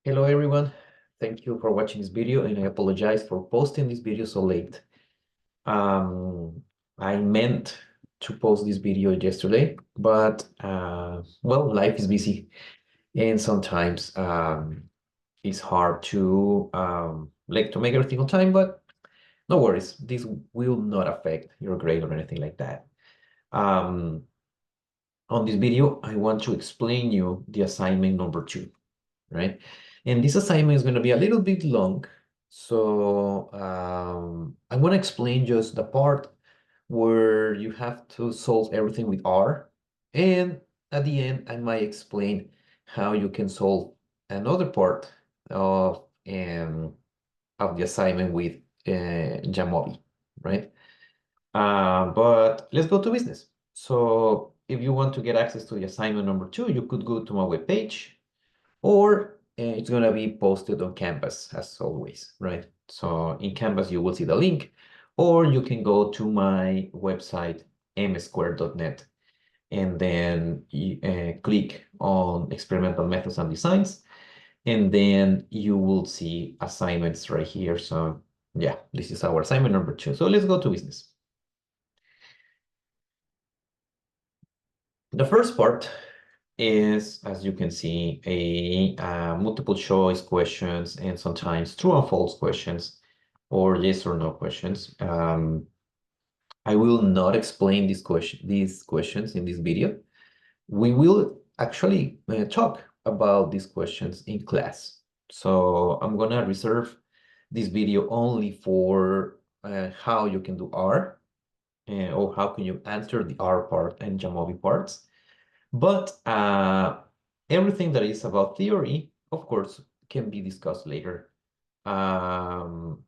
Hello everyone, thank you for watching this video and I apologize for posting this video so late. Um, I meant to post this video yesterday, but well, life is busy and sometimes it's hard to like to make everything on time, but no worries, this will not affect your grade or anything like that. Um, on this video, I want to explain you the assignment number 2. Right? And this assignment is going to be a little bit long. So I'm going to explain just the part where you have to solve everything with R. And at the end, I might explain how you can solve another part of, of the assignment with Jamovi, right? But let's go to business. So if you want to get access to the assignment number 2, you could go to my webpage, or it's going to be posted on Canvas as always, right? So in Canvas, you will see the link, or you can go to my website, msquare.net, and then click on experimental methods and designs, and then you will see assignments right here. So yeah, this is our assignment number 2. So let's go to business. The first part is, as you can see, a multiple choice questions and sometimes true and false questions or yes or no questions. I will not explain these questions in this video. We will actually talk about these questions in class. So I'm gonna reserve this video only for how you can do R or how can you answer the R part and Jamovi parts. But everything that is about theory, of course, can be discussed later, um,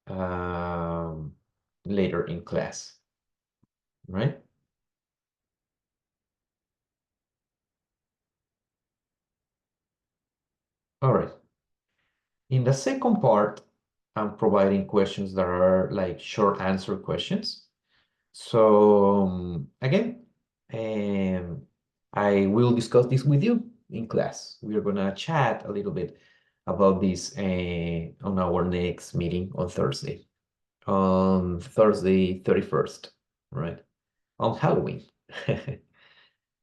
um, later in class, right? All right. In the second part, I'm providing questions that are like short answer questions. So again, I will discuss this with you in class. We are gonna chat a little bit about this on our next meeting on Thursday 31st, right? On Halloween.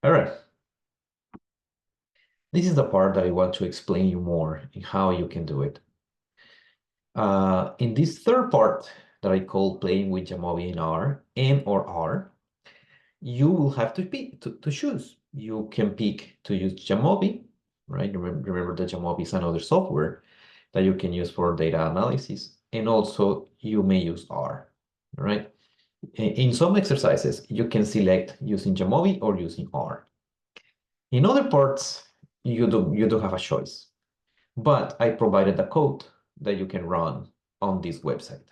All right. This is the part that I want to explain you more in how you can do it. In this third part that I call playing with Jamovi in R and or R, you will have to pick to choose. You can pick to use Jamovi, right? Remember that Jamovi is another software that you can use for data analysis, and also you may use R, right? In some exercises, you can select using Jamovi or using R. In other parts, you do have a choice, but I provided a code that you can run on this website.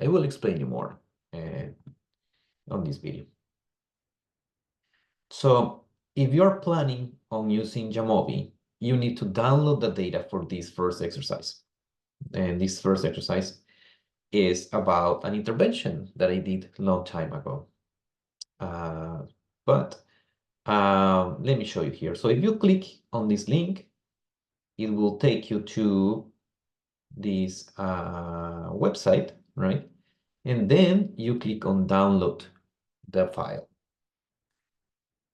I will explain you more on this video. So if you're planning on using Jamovi, you need to download the data for this first exercise. And this first exercise is about an intervention that I did a long time ago. But let me show you here. So if you click on this link, it will take you to this website, right? And then you click on download the file.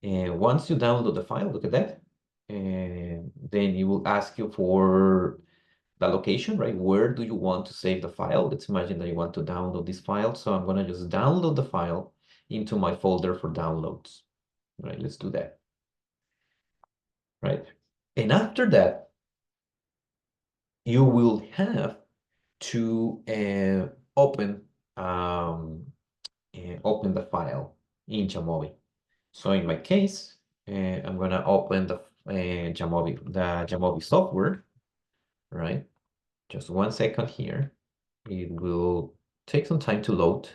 And once you download the file, look at that. And then it will ask you for the location, right? Where do you want to save the file? Let's imagine that you want to download this file. So I'm going to just download the file into my folder for downloads. Right, let's do that. Right. And after that, you will have to open open the file in Jamovi. So in my case, I'm going to open the Jamovi software, right? Just 1 second here. It will take some time to load.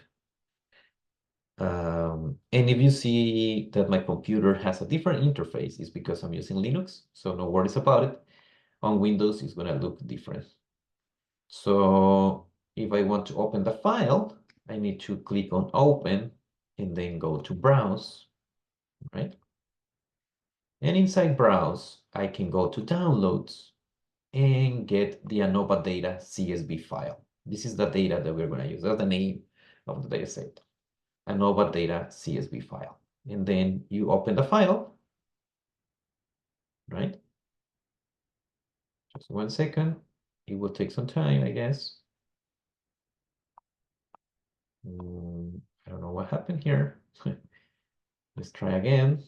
And if you see that my computer has a different interface, it's because I'm using Linux, so no worries about it. On Windows, it's going to look different. So if I want to open the file, I need to click on Open and then go to Browse, right? And inside Browse, I can go to Downloads. and get the ANOVA data CSV file. This is the data that we're going to use. That's the name of the data set, ANOVA data CSV file. And then you open the file, right? Just 1 second. It will take some time, I guess. I don't know what happened here. Let's try again.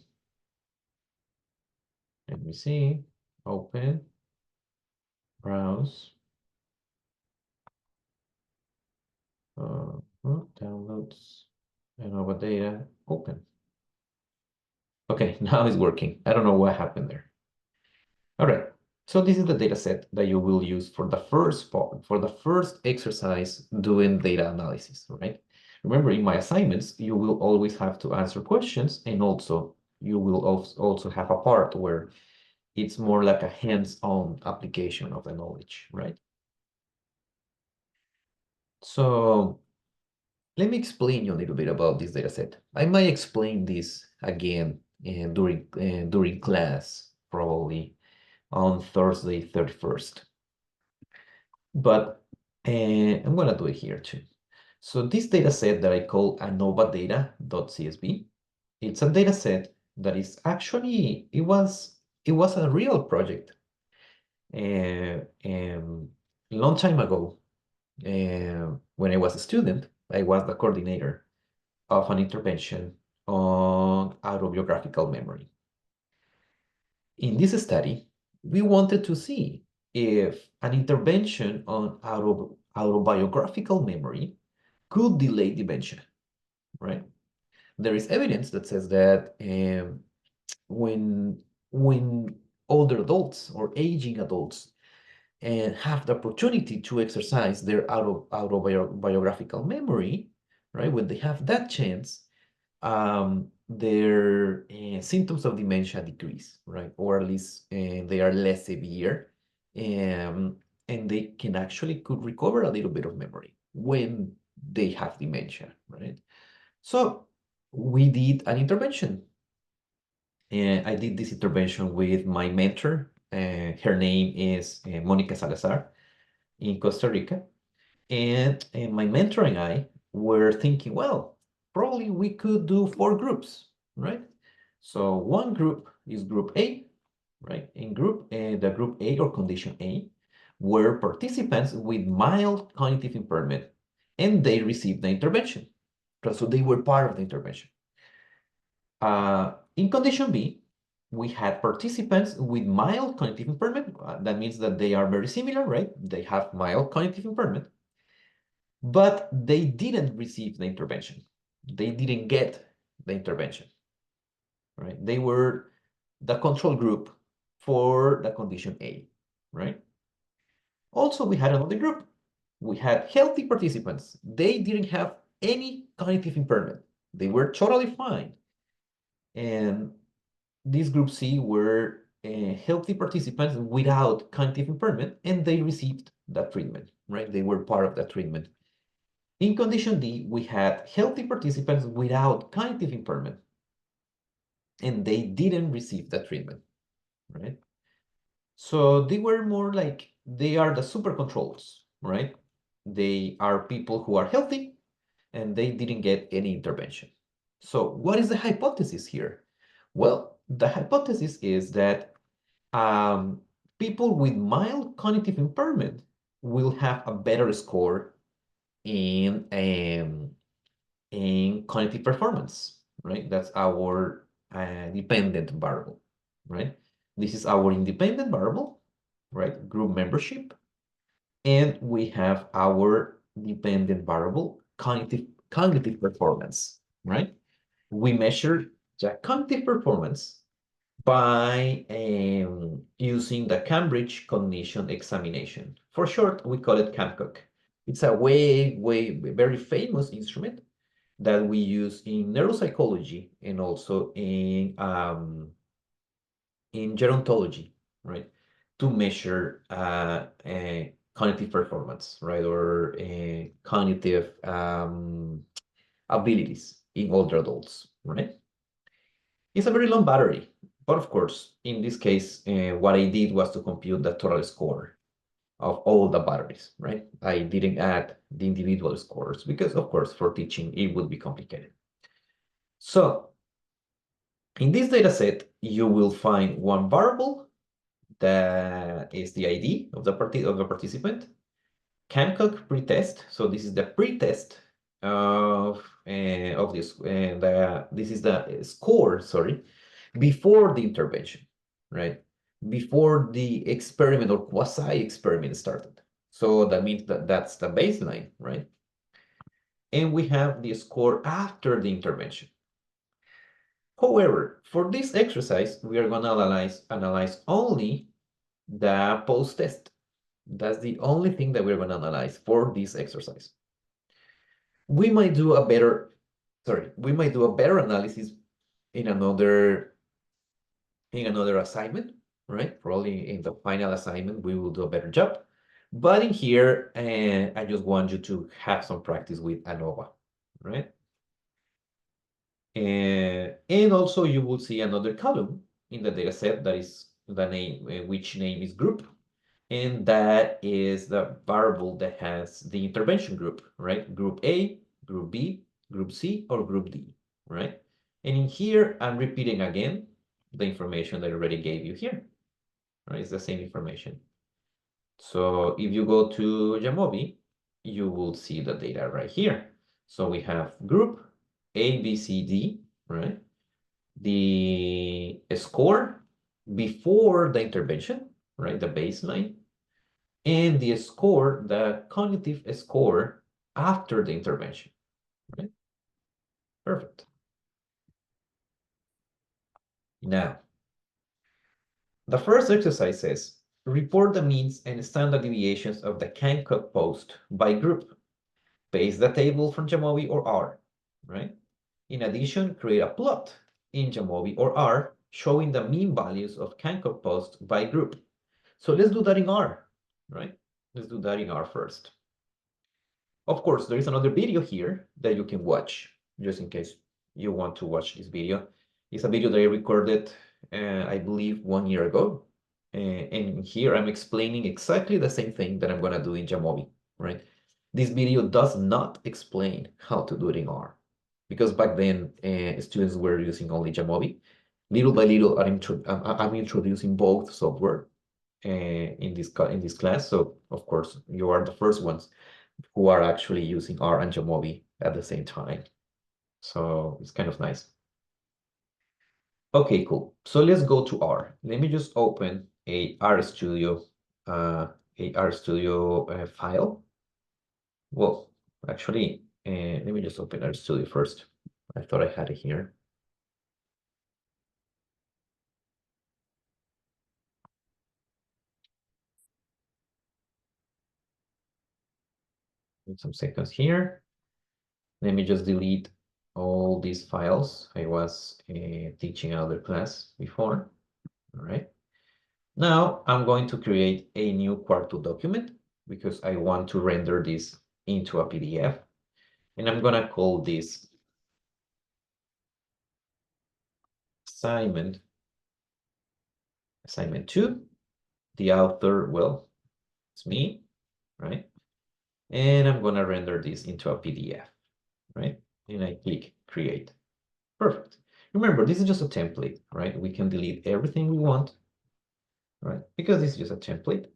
Let me see. Open, browse, downloads, ANOVA data, open. Okay, now it's working. I don't know what happened there. All right. So this is the data set that you will use for the first part, for the first exercise doing data analysis, right? Remember, in my assignments, you will always have to answer questions, and also you will also have a part where it's more like a hands-on application of the knowledge, right? So let me explain you a little bit about this data set. I might explain this again during class, probably on Thursday 31st. But I'm going to do it here too. So this data set that I call ANOVA data.csv, it's a data set that is actually, it was a real project. A long time ago, when I was a student, I was the coordinator of an intervention on autobiographical memory. In this study, we wanted to see if an intervention on autobiographical memory could delay dementia, right? There is evidence that says that when older adults or aging adults have the opportunity to exercise their autobiographical memory, right? When they have that chance, their symptoms of dementia decrease, right? Or at least they are less severe, and they can actually could recover a little bit of memory when they have dementia, right? So we did an intervention. And I did this intervention with my mentor. Her name is Monica Salazar in Costa Rica. And my mentor and I were thinking, well, probably we could do 4 groups, right? So one group is group A, right? In the group A or condition A were participants with mild cognitive impairment, and they received the intervention. So they were part of the intervention. In condition B, we had participants with mild cognitive impairment. That means that they are very similar, right? They have mild cognitive impairment, but they didn't receive the intervention. They didn't get the intervention, right? They were the control group for the condition A, right? Also, we had another group. We had healthy participants. They didn't have any cognitive impairment. They were totally fine. And this group C were healthy participants without cognitive impairment, and they received that treatment, right? They were part of that treatment. In condition D, we had healthy participants without cognitive impairment, and they didn't receive that treatment, right? So they were more like, they are the super controls, right? They are people who are healthy, and they didn't get any intervention. So what is the hypothesis here? Well, the hypothesis is that people with mild cognitive impairment will have a better score in cognitive performance, right? That's our dependent variable, right? This is our independent variable, right? Group membership. And we have our dependent variable, cognitive performance, right? We measure the cognitive performance by using the Cambridge Cognition Examination. For short, we call it CAMCOG. It's a very famous instrument that we use in neuropsychology and also in gerontology, right? To measure cognitive performance, right? Or cognitive abilities in older adults, right? It's a very long battery. But of course, in this case, what I did was to compute the total score of all the batteries, right? I didn't add the individual scores because, of course, for teaching, it would be complicated. So in this data set, you will find one variable that is the ID of the participant, Hancock pretest. So this is the pretest of this, and this is the score, sorry, before the intervention, right? Before the experiment or quasi-experiment started. So that means that that's the baseline, right? And we have the score after the intervention. However, for this exercise, we are going to analyze only the post-test. That's the only thing that we're going to analyze for this exercise. We might do a better analysis in another assignment, right? Probably in the final assignment, we will do a better job. But in here, I just want you to have some practice with ANOVA, right? And also you will see another column in the data set that is the name, which name is group. And that is the variable that has the intervention group, right? Group A, group B, group C, or group D, right? And in here, I'm repeating again the information that I already gave you here, right? It's the same information. So if you go to Jamovi, you will see the data right here. So we have group A, B, C, D, right? The score before the intervention, right? The baseline. And the score, the cognitive score after the intervention, right? Perfect. Now, the first exercise says, report the means and standard deviations of the Hancock post by group. Paste the table from Jamovi or R, right? In addition, create a plot in Jamovi or R showing the mean values of Hancock post by group. So let's do that in R, right? Let's do that in R first. Of course, there is another video here that you can watch, just in case you want to watch this video. It's a video that I recorded, I believe, 1 year ago. And here I'm explaining exactly the same thing that I'm going to do in Jamovi, right? This video does not explain how to do it in R, because back then students were using only Jamovi. Little by little, I'm introducing both software in this class. So of course, you are the first ones who are actually using R and Jamovi at the same time. So it's kind of nice. Okay, cool. So let's go to R. Let me just open a RStudio file. Well, actually, let me just open RStudio first. I thought I had it here. Wait some seconds here. Let me just delete all these files. I was teaching another class before. All right. Now I'm going to create a new Quarto document because I want to render this into a PDF. And I'm going to call this assignment 2. The author, well, it's me, right? And I'm going to render this into a PDF, right? And I click create. Perfect. Remember, this is just a template, right? We can delete everything we want, right? Because this is just a template.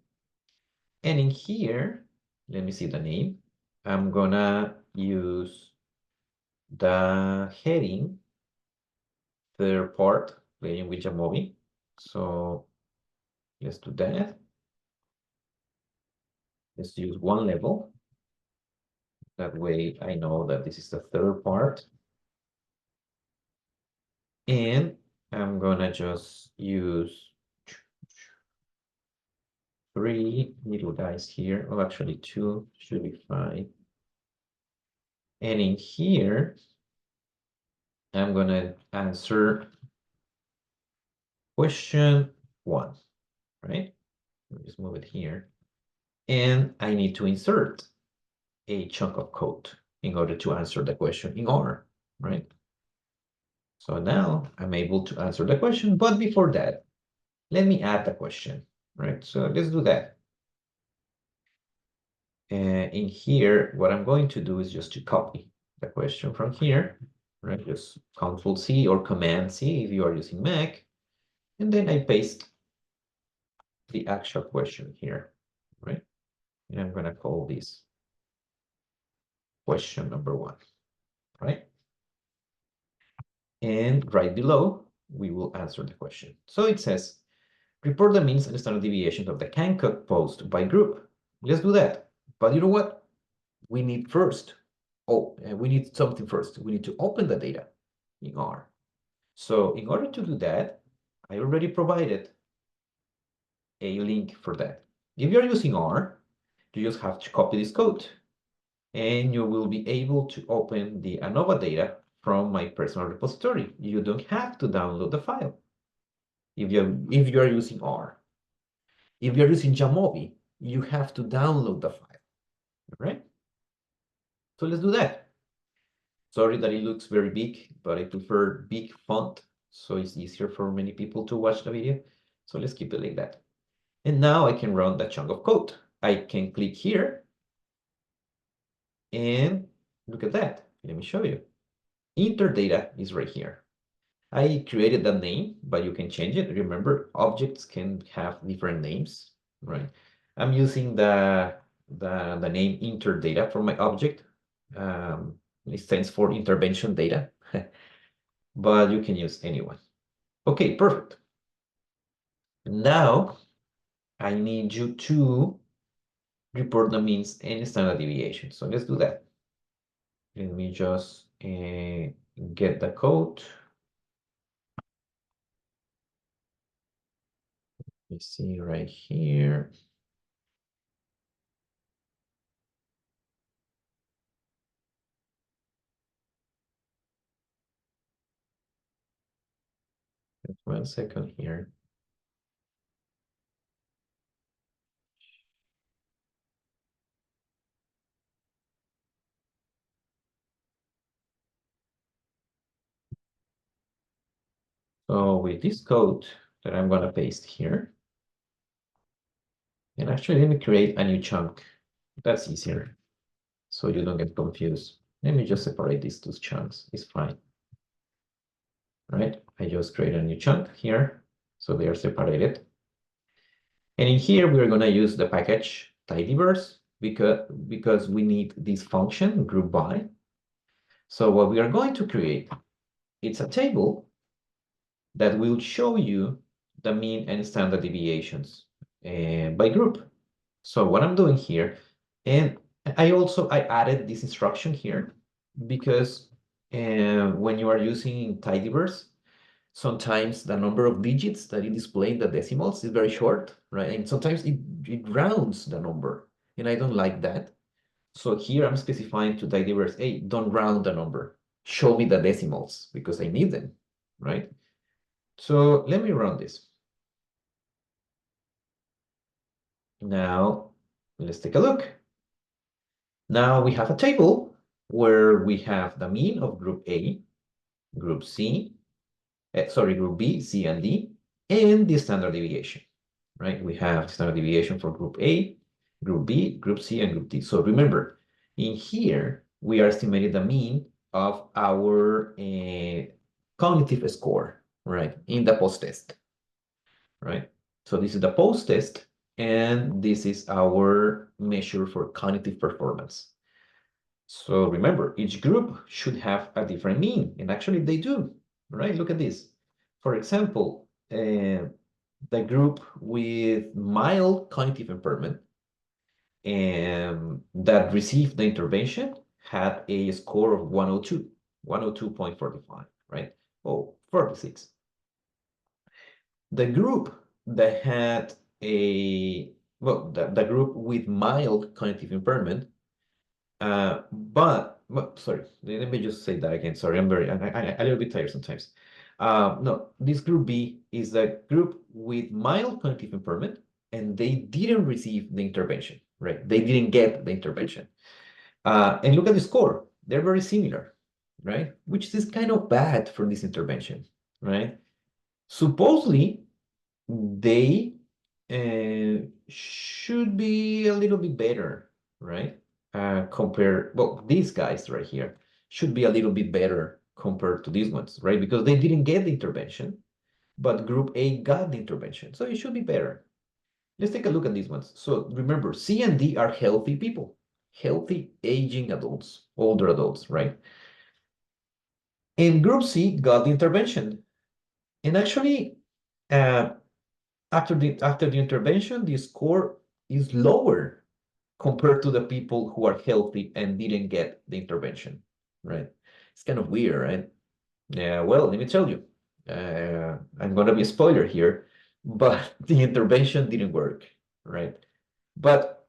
And in here, let me see the name. I'm gonna use the heading, third part, playing with Jamovi. So let's do that. Let's use one level. That way I know that this is the third part. And I'm gonna just use 3 little guys here. Well, actually 2 should be fine. And in here, I'm gonna answer question 1, right? Let me just move it here. And I need to insert a chunk of code in order to answer the question in R, right? So now I'm able to answer the question, but before that, let me add the question, right? So let's do that. And in here, what I'm going to do is just to copy the question from here, right? Just Control C or Command C if you are using Mac. And then I paste the actual question here, right? And I'm going to call this question number 1, right? And right below, we will answer the question. So it says, report the means and standard deviations of the Hancock post by group. Let's do that. But you know what? We need first, we need something first. We need to open the data in R. So in order to do that, I already provided a link for that. If you're using R, you just have to copy this code, and you will be able to open the ANOVA data from my personal repository. You don't have to download the file if you are using R. If you're using Jamovi, you have to download the file, right? So let's do that. Sorry that it looks very big, but I prefer big font, so it's easier for many people to watch the video. So let's keep it like that. And now I can run that chunk of code. I can click here, and look at that. Let me show you. Inter data is right here. I created that name, but you can change it. Remember, objects can have different names, right? I'm using the name inter data for my object. It stands for intervention data, but you can use anyone. Okay, perfect. Now I need you to report the means and standard deviation. So let's do that. Let me just get the code. Let's see right here. Just 1 second here. So with this code that I'm going to paste here, and actually let me create a new chunk. That's easier, so you don't get confused. Let me just separate these two chunks. It's fine. Right? I just create a new chunk here, so they are separated. And in here, we're going to use the package tidyverse because we need this function group by. So what we are going to create, it's a table that will show you the mean and standard deviations by group. So what I'm doing here, and I added this instruction here because when you are using tidyverse, sometimes the number of digits that it displays the decimals is very short, right? And sometimes it rounds the number, and I don't like that. So here I'm specifying to tidyverse, hey, don't round the number. Show me the decimals because I need them, right? So let me run this. Now, let's take a look. Now we have a table where we have the mean of group A, group C, group B, C, and D, and the standard deviation, right? We have standard deviation for group A, group B, group C, and group D. So remember, in here, we are estimating the mean of our cognitive score, right, in the post-test, right? So this is the post-test, and this is our measure for cognitive performance. So remember, each group should have a different mean, and actually they do, right? Look at this. For example, the group with mild cognitive impairment that received the intervention had a score of 102, 102.45, right? Oh, 46. The group that had the group with mild cognitive impairment, but sorry, let me just say that again. Sorry, I'm a little bit tired sometimes. No, this group B is the group with mild cognitive impairment, and they didn't receive the intervention, right? They didn't get the intervention. And look at the score. They're very similar, right? Which is kind of bad for this intervention, right? Supposedly, they should be a little bit better, right? Well, these guys right here should be a little bit better compared to these ones, right? Because they didn't get the intervention, but group A got the intervention. So it should be better. Let's take a look at these ones. So remember, C and D are healthy people, healthy aging adults, older adults, right? And group C got the intervention. And actually, uh, after the intervention, the score is lower compared to the people who are healthy and didn't get the intervention, right? It's kind of weird, right? Yeah, well, let me tell you, I'm gonna be a spoiler here, but the intervention didn't work, right? But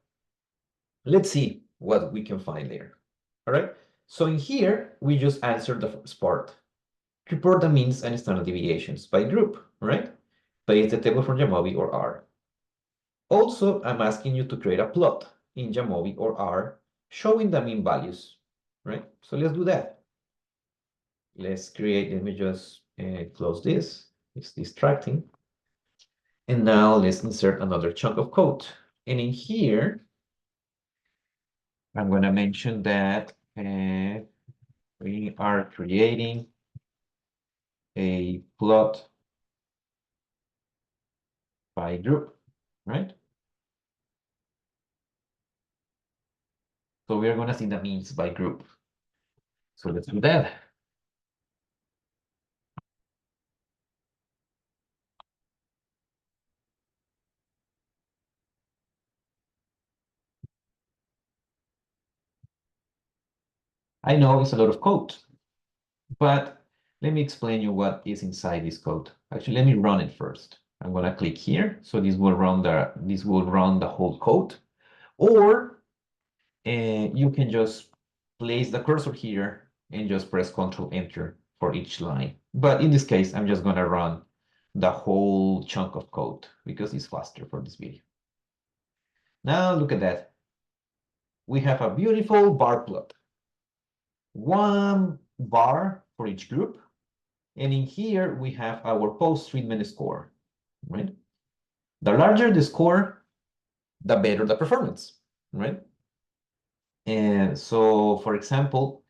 let's see what we can find there. All right. So in here, we just answered the first part. Report the means and standard deviations by group, right? Paste the table from Jamovi or R. Also, I'm asking you to create a plot in Jamovi or R showing the mean values, right? So let's do that. Let's create, let me just close this. It's distracting. And now let's insert another chunk of code. And in here, I'm going to mention that we are creating a plot by group, right? So we are going to see the means by group. So let's do that. I know it's a lot of code, but let me explain you what is inside this code. Actually, let me run it first. I'm going to click here. So this will run the whole code. Or you can just place the cursor here and just press Control Enter for each line. But in this case, I'm just going to run the whole chunk of code because it's faster for this video. Now look at that. We have a beautiful bar plot. One bar for each group. And in here, we have our post-treatment score, right? The larger the score, the better the performance, right? And so, for example,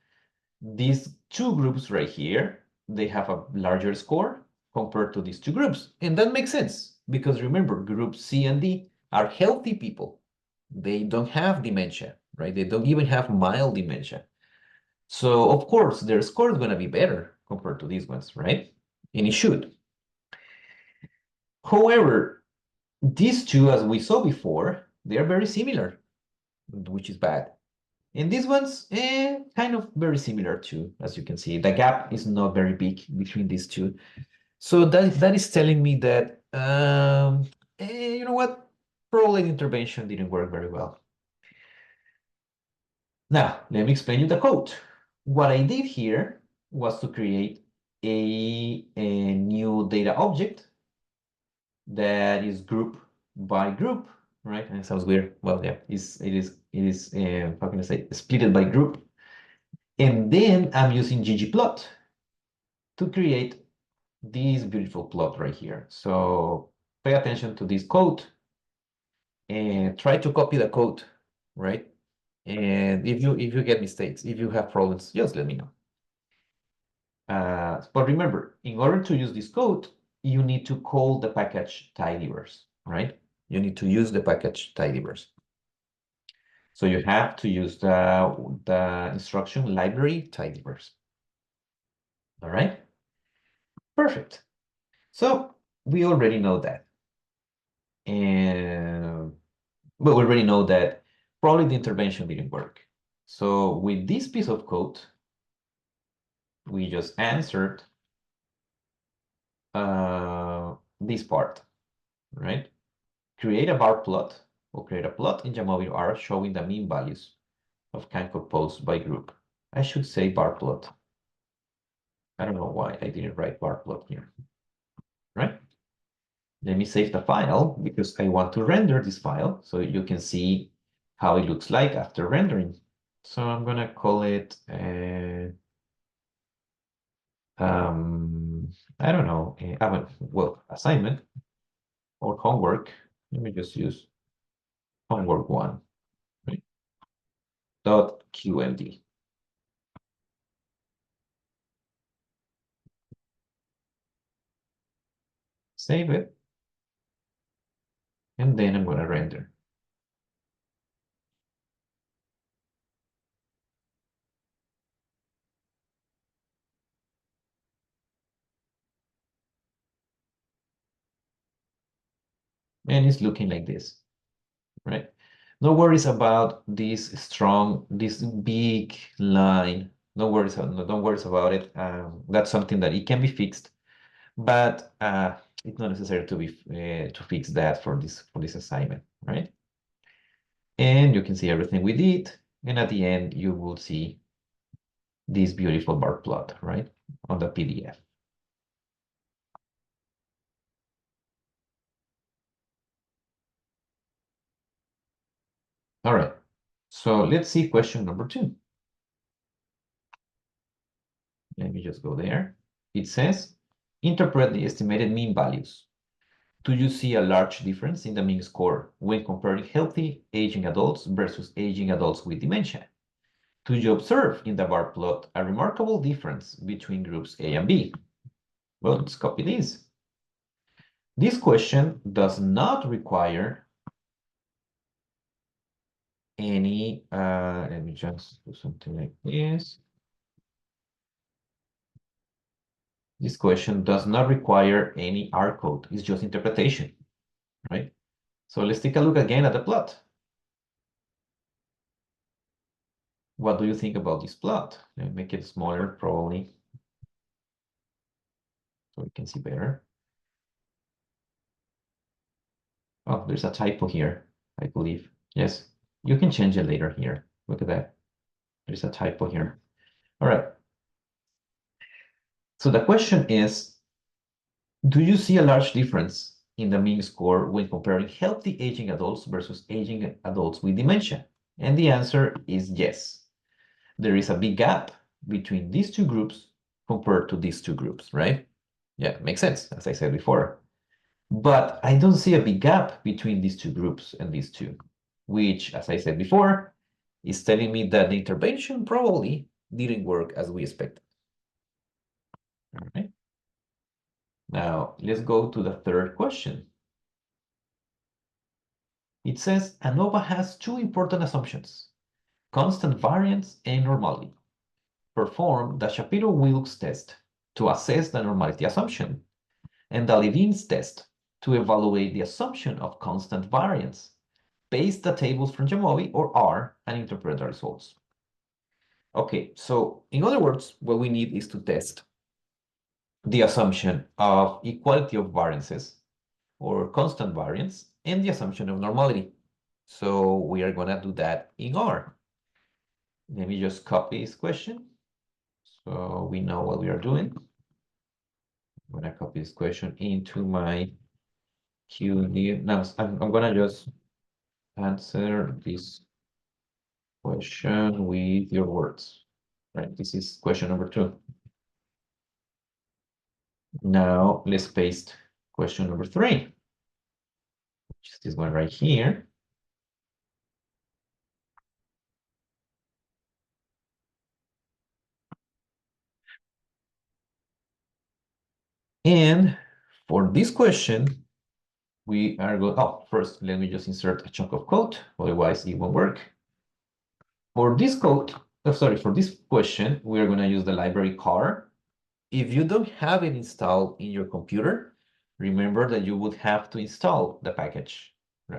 these two groups right here, they have a larger score compared to these two groups. And that makes sense because remember, groups C and D are healthy people. They don't have dementia, right? They don't even have mild dementia. So of course, their score is going to be better compared to these ones, right? And it should. However, these two, as we saw before, they are very similar, which is bad. And these ones, kind of very similar too, as you can see. The gap is not very big between these two. So that is telling me that, you know what? Probably the intervention didn't work very well. Now, let me explain you the code. What I did here was to create a new data object that is group by group, right? And it sounds weird. Well, yeah, it is how can I say, splitted by group. And then I'm using ggplot to create this beautiful plot right here. So pay attention to this code and try to copy the code, right? And if you get mistakes, if you have problems, just let me know. But remember, in order to use this code, you need to call the package tidyverse, right? You need to use the package tidyverse. So you have to use the instruction library tidyverse. All right? Perfect. So we already know that. And we already know that probably the intervention didn't work. So with this piece of code, we just answered this part, right? Create a bar plot or create a plot in Jamovi R showing the mean values of Cancor posts by group. I should say bar plot. I don't know why I didn't write bar plot here, right? Let me save the file because I want to render this file so you can see how it looks like after rendering. So I'm gonna call it I don't know, well, assignment or homework. Let me just use homework one, right? .qmd. Save it, and then I'm going to render. And it's looking like this, right? No worries about this big line. No worries, don't worry about it. That's something that it can be fixed, but it's not necessary to fix that for this assignment, right? And you can see everything we did, and at the end you will see this beautiful bar plot, right, on the PDF. All right, so let's see question number 2. Let me just go there. It says, interpret the estimated mean values. Do you see a large difference in the mean score when comparing healthy aging adults versus aging adults with dementia? Do you observe in the bar plot a remarkable difference between groups A and B? Well, let's copy this. This question does not require any, let me just do something like this. This question does not require any R code. It's just interpretation, right? So let's take a look again at the plot. What do you think about this plot? Let me make it smaller, probably, so we can see better. Oh, there's a typo here, I believe. Yes, you can change it later here. Look at that. There's a typo here. All right. So the question is, do you see a large difference in the mean score when comparing healthy aging adults versus aging adults with dementia? And the answer is yes. There is a big gap between these two groups compared to these two groups, right? Yeah, makes sense, as I said before. But I don't see a big gap between these two groups and these two, which, as I said before, is telling me that the intervention probably didn't work as we expected. All right. Now, let's go to the third question. It says ANOVA has two important assumptions, constant variance and normality. Perform the Shapiro-Wilks test to assess the normality assumption and the Levine's test to evaluate the assumption of constant variance. Paste the tables from Jamovi or R and interpret the results. Okay, so in other words, what we need is to test the assumption of equality of variances or constant variance and the assumption of normality. So we are gonna do that in R. Let me just copy this question so we know what we are doing. I'm gonna copy this question into my Q&A. Now I'm gonna just answer this question with your words. Right, this is question number 2. Now let's paste question number 3, which is this one right here. And for this question, we are going, oh, first, let me just insert a chunk of code, otherwise it won't work. For this code, for this question, we are going to use the library car. If you don't have it installed in your computer, remember that you would have to install the package.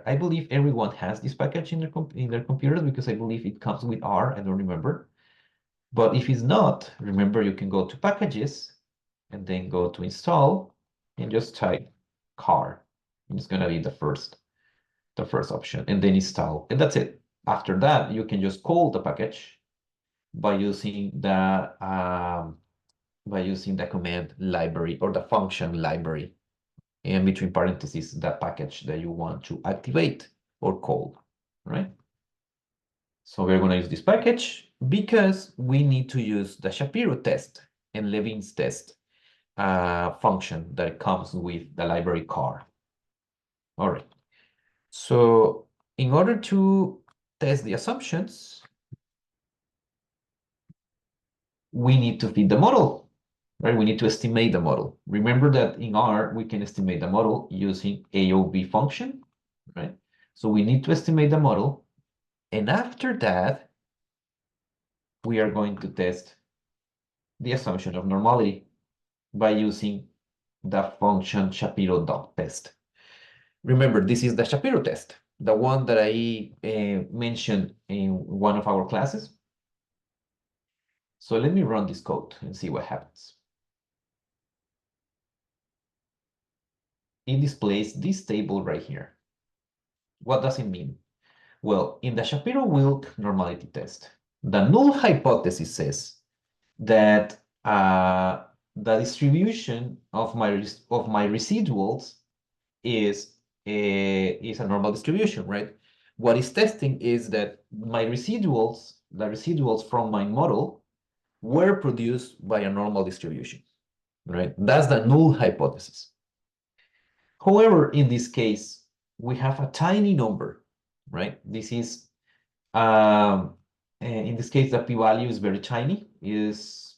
I believe everyone has this package in their computers because I believe it comes with R, I don't remember. But if it's not, remember you can go to packages and then go to install and just type car. And it's going to be the first option, and then install, and that's it. After that, you can just call the package by using the command library or the function library, and between parentheses the package that you want to activate or call, right? So we're going to use this package because we need to use the Shapiro test and Levin's test function that comes with the library car. All right. So in order to test the assumptions, we need to fit the model, right? We need to estimate the model. Remember that in R, we can estimate the model using AOV function, right? So we need to estimate the model. And after that, we are going to test the assumption of normality by using the function Shapiro dot test. Remember, this is the Shapiro test, the one that I mentioned in one of our classes. So let me run this code and see what happens. It displays this table right here. What does it mean? Well, in the Shapiro-Wilk normality test, the null hypothesis says that the distribution of my residuals is a normal distribution, right? What is testing is that my residuals, the residuals from my model, were produced by a normal distribution, right? That's the null hypothesis. However, in this case, we have a tiny number, right? This is, in this case, the p-value is very tiny, is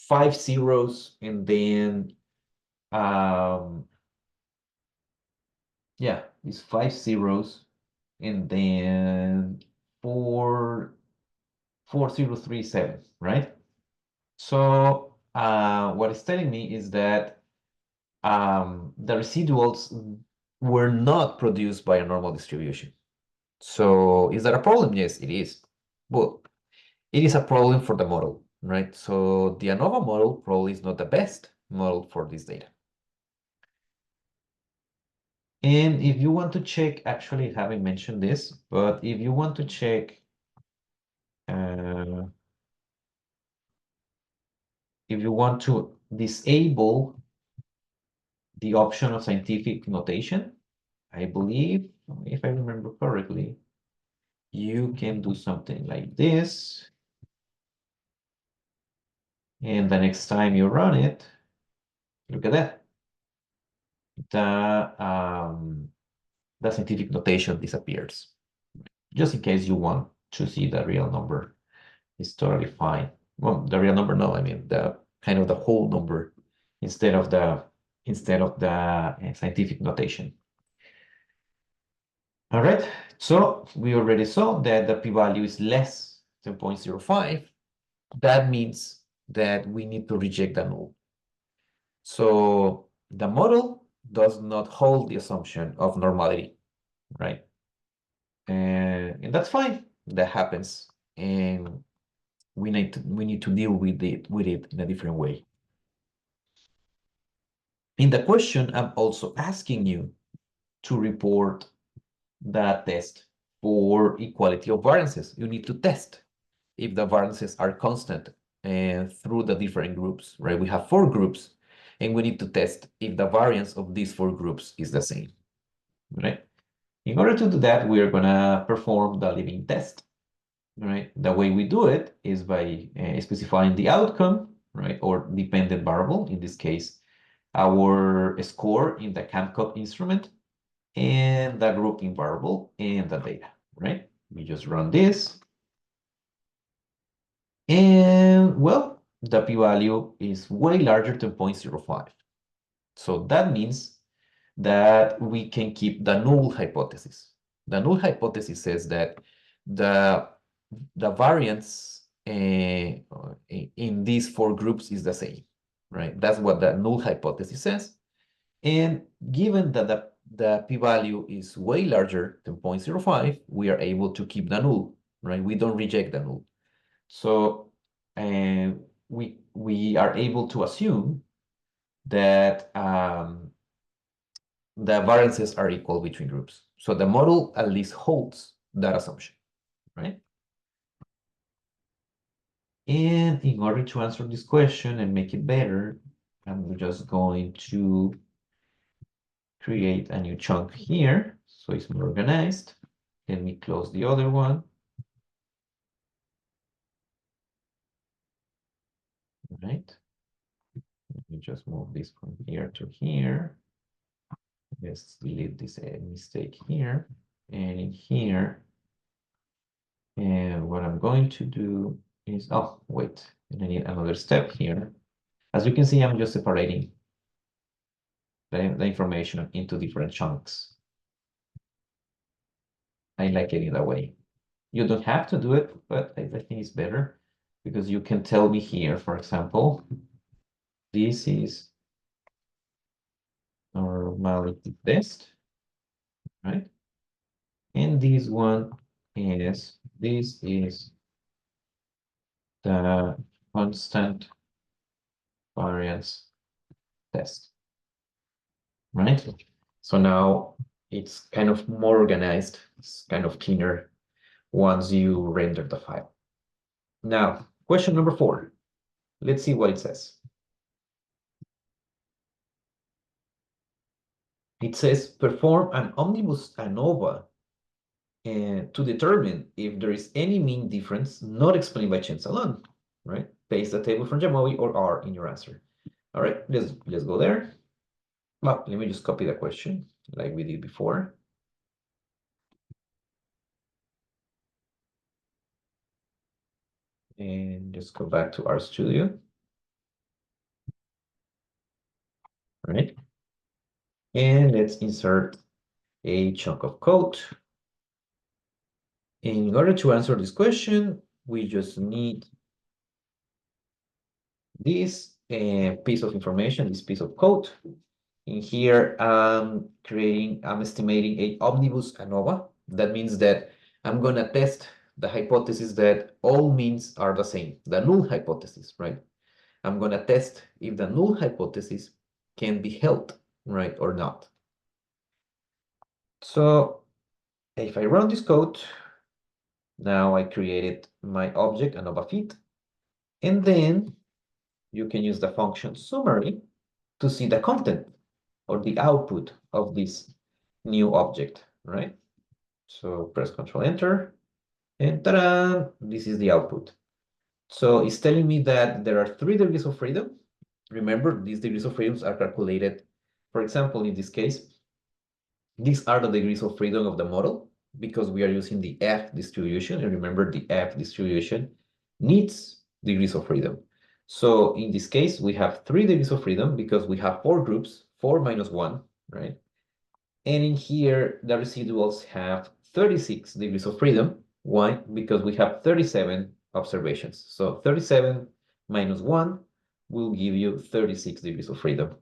5 zeros, and then, yeah, it's 5 zeros, and then 4037, right? So what it's telling me is that the residuals were not produced by a normal distribution. So is that a problem? Yes, it is. Well, it is a problem for the model, right? So the ANOVA model probably is not the best model for this data. And if you want to check, actually, I haven't mentioned this, but if you want to check, if you want to disable the option of scientific notation, I believe, if I remember correctly, you can do something like this. And the next time you run it, look at that. The scientific notation disappears. Just in case you want to see the real number, it's totally fine. Well, the real number, no, I mean the kind of the whole number instead of the scientific notation. All right, so we already saw that the p-value is less than 0.05. That means that we need to reject the null. So the model does not hold the assumption of normality, right? And that's fine. That happens, and we need to deal with it in a different way. In the question, I'm also asking you to report the test for equality of variances. You need to test if the variances are constant through the different groups, right? We have 4 groups, and we need to test if the variance of these 4 groups is the same, right? In order to do that, we are gonna perform the Levin test, right? The way we do it is by specifying the outcome, right? Or dependent variable, in this case, our score in the CAMCOP instrument, and the grouping variable and the data, right? We just run this. And well, the p-value is way larger than 0.05. So that means that we can keep the null hypothesis. The null hypothesis says that the variance in these 4 groups is the same, right? That's what the null hypothesis says. And given that the p-value is way larger than 0.05, we are able to keep the null, right? We don't reject the null. So we are able to assume that the variances are equal between groups. So the model at least holds that assumption, right? And in order to answer this question and make it better, I'm just going to create a new chunk here so it's more organized. Let me close the other one. All right. just move this from here to here. Let's delete this mistake here and in here. And what I'm going to do is, oh, wait, I need another step here. As you can see, I'm just separating the information into different chunks. I like it that way. You don't have to do it, but I think it's better because you can tell me here, for example, this is normality test, right? And this one is, this is the constant variance test, right? So now it's kind of more organized, it's kind of cleaner once you render the file. Now, question number 4. Let's see what it says. It says, perform an omnibus ANOVA to determine if there is any mean difference not explained by chance alone, right? Paste the table from Jamovi or R in your answer. All right, let's go there. Well, let me just copy the question like we did before. And just go back to RStudio. All right. And let's insert a chunk of code. In order to answer this question, we just need this piece of information, this piece of code. In here, I'm estimating a omnibus ANOVA. That means that I'm going to test the hypothesis that all means are the same, the null hypothesis, right? I'm going to test if the null hypothesis can be held, right, or not. So if I run this code, now I created my object, ANOVA fit, and then you can use the function summary to see the content or the output of this new object, right? So press Control Enter, and ta-da! This is the output. So it's telling me that there are 3 degrees of freedom. Remember, these degrees of freedoms are calculated. For example, in this case, these are the degrees of freedom of the model because we are using the F distribution. And remember, the F distribution needs degrees of freedom. So in this case, we have 3 degrees of freedom because we have 4 groups, 4 minus 1, right? And in here, the residuals have 36 degrees of freedom. Why? Because we have 37 observations. So 37 minus 1 will give you 36 degrees of freedom.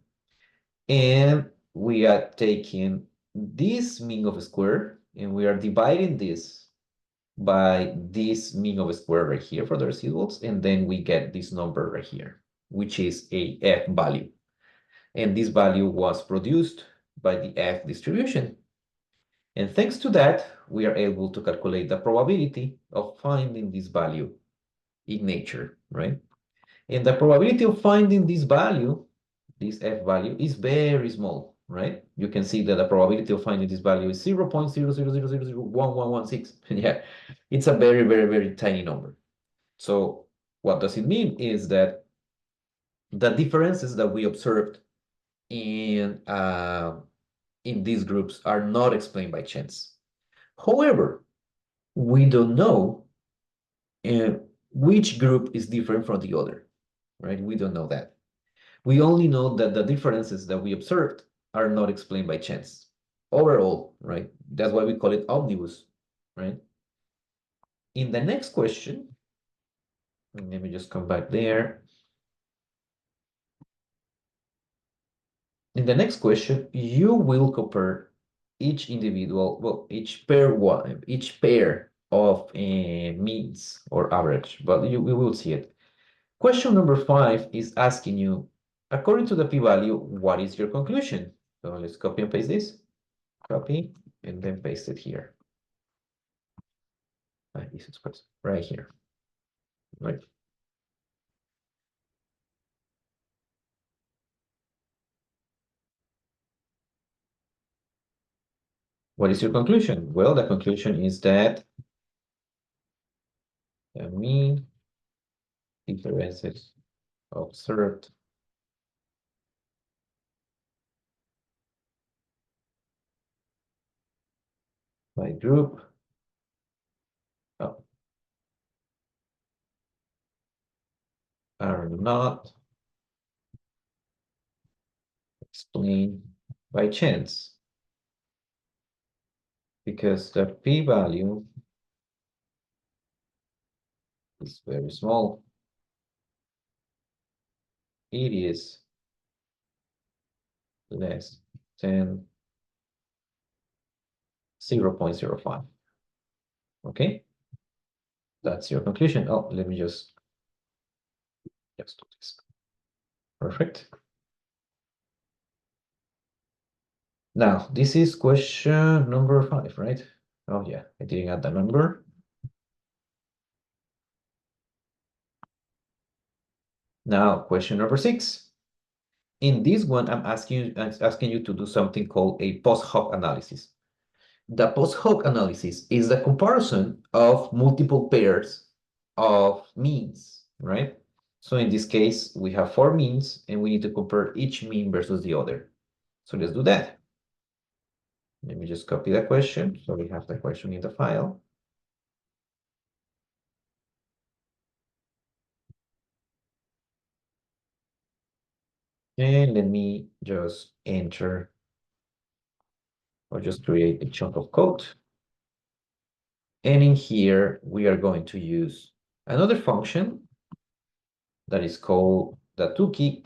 And we are taking this mean of a square, and we are dividing this by this mean of a square right here for the residuals, and then we get this number right here, which is a F value. And this value was produced by the F distribution. And thanks to that, we are able to calculate the probability of finding this value in nature, right? And the probability of finding this value, this F value, is very small, right? You can see that the probability of finding this value is 0.000001116. Yeah, it's a very, very, very tiny number. So what does it mean is that the differences that we observed in these groups are not explained by chance. However, we don't know which group is different from the other, right? We don't know that. We only know that the differences that we observed are not explained by chance. Overall, right? That's why we call it omnibus, right? In the next question, let me just come back there. In the next question, you will compare each individual, well, each pair of means or average, but we will see it. Question number 5 is asking you, according to the p-value, what is your conclusion? So let's copy and paste this. Copy and then paste it here. This is right here. Right. What is your conclusion? Well, the conclusion is that the mean differences observed by group. Oh, are not explained by chance, because the p-value is very small. It is less than 0.05. Okay, that's your conclusion. Oh, let me just do this. Perfect. Now, this is question number 5, right? Oh yeah, I didn't add the number. Now, question number 6. In this one, I'm asking you to do something called a post hoc analysis. The post hoc analysis is the comparison of multiple pairs of means, right? So in this case, we have 4 means, and we need to compare each mean versus the other. So let's do that. Let me just copy the question, so we have the question in the file. And let me just enter, or just create a chunk of code. And in here, we are going to use another function that is called the two-key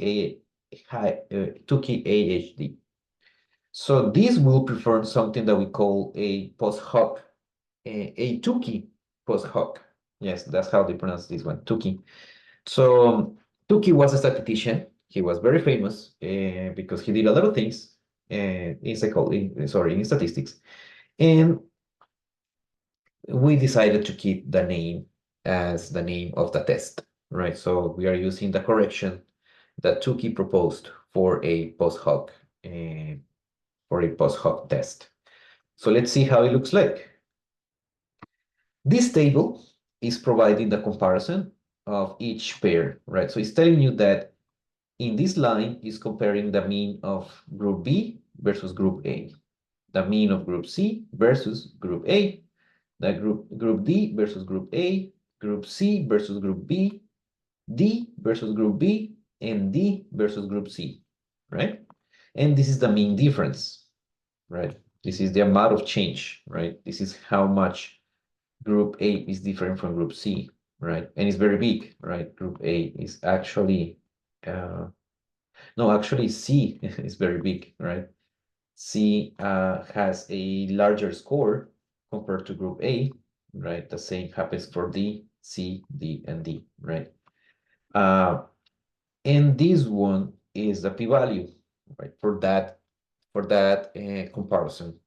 AHD. So this will perform something that we call a post hoc, a two-key post hoc. Yes, that's how they pronounce this one, two-key. So Tukey was a statistician. He was very famous because he did a lot of things in statistics. And we decided to keep the name as the name of the test, right? So we are using the correction that Tukey proposed for a post hoc test. So let's see how it looks like. This table is providing the comparison of each pair, right? So it's telling you that in this line is comparing the mean of group B versus group A, the mean of group C versus group A, the group D versus group A, group C versus group B, D versus group B, and D versus group C, right? And this is the mean difference, right? This is the amount of change, right? This is how much group A is different from group C, right? And it's very big, right? Group A is actually no, actually, C is very big, right? C has a larger score compared to group A, right? The same happens for D, C, D, and D, right? And this one is the p-value, right? For that comparison.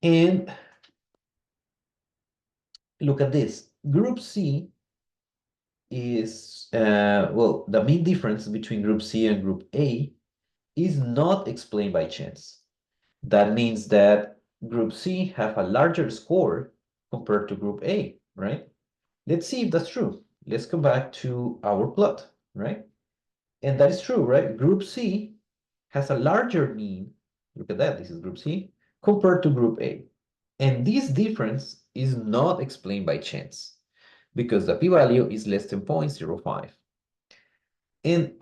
And look at this. Group C is, well, the mean difference between group C and group A is not explained by chance. That means that group C have a larger score compared to group A, right? Let's see if that's true. Let's come back to our plot, right? And that is true, right? Group C has a larger mean. Look at that. This is group C compared to group A. And this difference is not explained by chance because the p-value is less than 0.05. And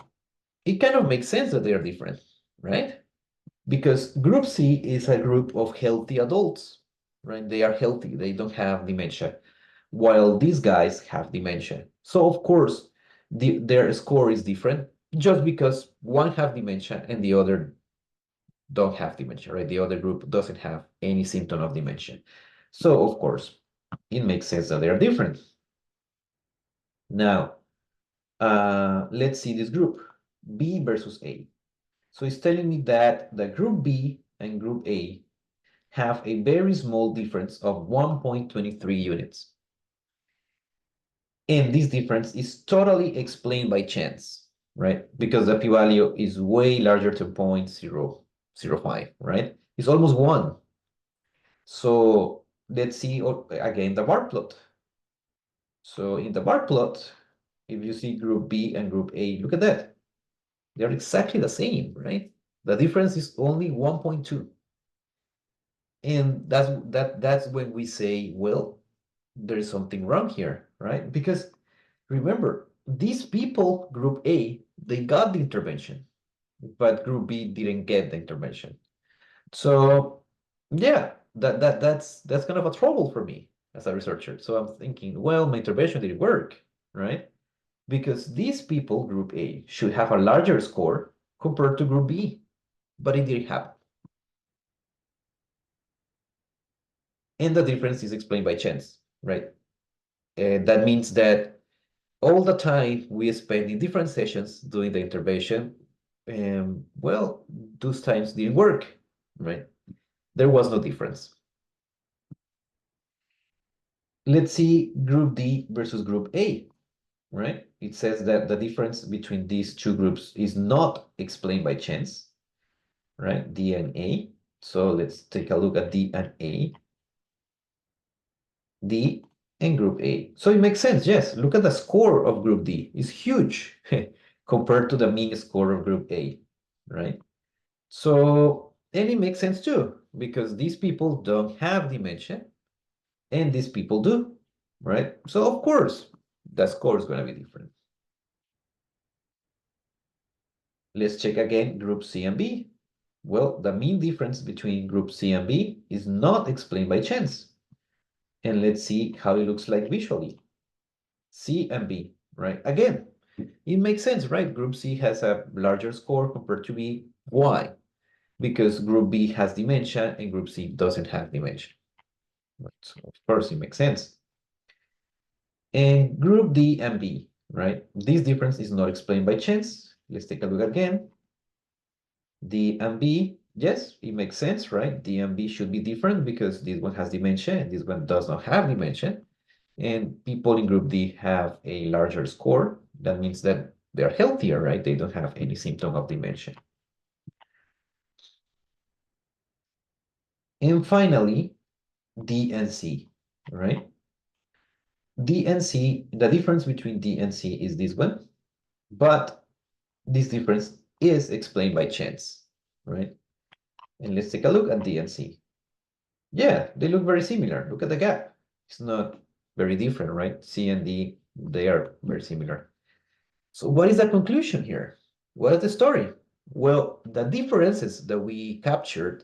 it kind of makes sense that they are different, right? Because group C is a group of healthy adults, right? They are healthy, they don't have dementia, while these guys have dementia. So of course, their score is different just because one have dementia and the other don't have dementia, right? The other group doesn't have any symptom of dementia. So of course, it makes sense that they are different. Now, let's see this group, B versus A. So it's telling me that the group B and group A have a very small difference of 1.23 units. And this difference is totally explained by chance, right? Because the p-value is way larger than 0.005, right? It's almost 1. So let's see again the bar plot. So in the bar plot, if you see group B and group A, look at that. They're exactly the same, right? The difference is only 1.2. And that's when we say, well, there is something wrong here, right? Because remember, these people, group A, they got the intervention, but group B didn't get the intervention. So yeah, that's kind of a trouble for me as a researcher. So I'm thinking, well, my intervention didn't work, right? Because these people, group A, should have a larger score compared to group B, but it didn't happen. And the difference is explained by chance, right? And that means that all the time we spend in different sessions doing the intervention, well, those times didn't work, right? There was no difference. Let's see group D versus group A, right? It says that the difference between these two groups is not explained by chance, right? D and A. So let's take a look at D and A. D and group A. So it makes sense, yes. Look at the score of group D. It's huge compared to the mean score of group A, right? So, and it makes sense too, because these people don't have dementia and these people do, right? So of course, the score is going to be different. Let's check again group C and B. Well, the mean difference between group C and B is not explained by chance. And let's see how it looks like visually. C and B, right? Again, it makes sense, right? Group C has a larger score compared to B. Why? Because group B has dementia and group C doesn't have dementia. So of course, it makes sense. And group D and B, right? This difference is not explained by chance. Let's take a look again. D and B, yes, it makes sense, right? D and B should be different because this one has dementia and this one does not have dementia. And people in group D have a larger score. That means that they're healthier, right? They don't have any symptom of dementia. And finally, D and C, right? D and C, the difference between D and C is this one, but this difference is explained by chance, right? And let's take a look at D and C. Yeah, they look very similar. Look at the gap. It's not very different, right? C and D, they are very similar. So what is the conclusion here? What is the story? Well, the differences that we captured,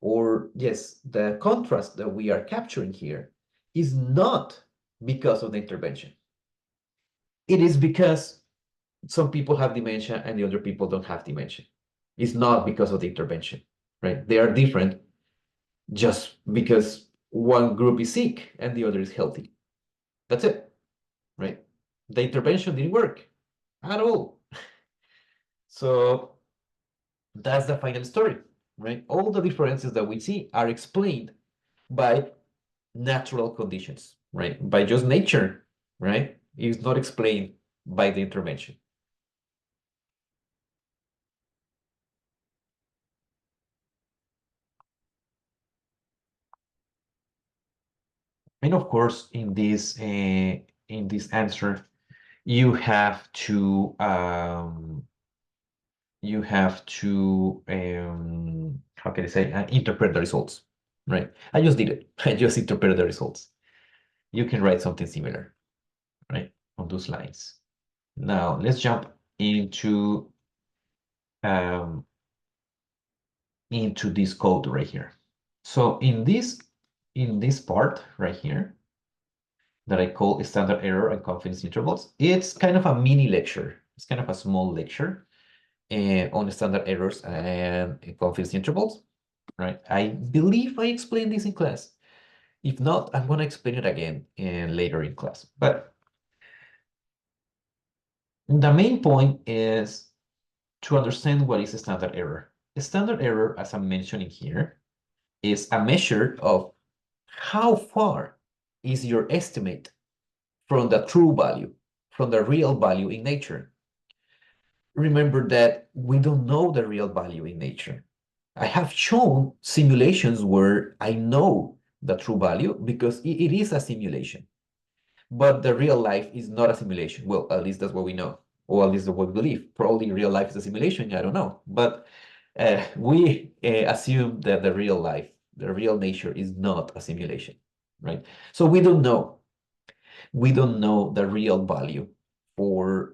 or yes, the contrast that we are capturing here is not because of the intervention. It is because some people have dementia and the other people don't have dementia. It's not because of the intervention, right? They are different just because one group is sick and the other is healthy. That's it, right? The intervention didn't work at all. So that's the final story, right? All the differences that we see are explained by natural conditions, right? By just nature, right? It's not explained by the intervention. And of course, in this answer, you have to how can I say, interpret the results, right? I just did it. I just interpreted the results. You can write something similar, right, on those lines. Now let's jump um, into this code right here. So in this part right here that I call standard error and confidence intervals, it's kind of a mini lecture. It's kind of a small lecture on standard errors and confidence intervals, right? I believe I explained this in class. If not, I'm going to explain it again later in class. But the main point is to understand what is a standard error. A standard error, as I'm mentioning here, is a measure of how far is your estimate from the true value, from the real value in nature. Remember that we don't know the real value in nature. I have shown simulations where I know the true value because it is a simulation. But the real life is not a simulation. Well, at least that's what we know, or at least what we believe. Probably real life is a simulation, I don't know. But we assume that the real life The real nature is not a simulation, right? So we don't know. We don't know the real value for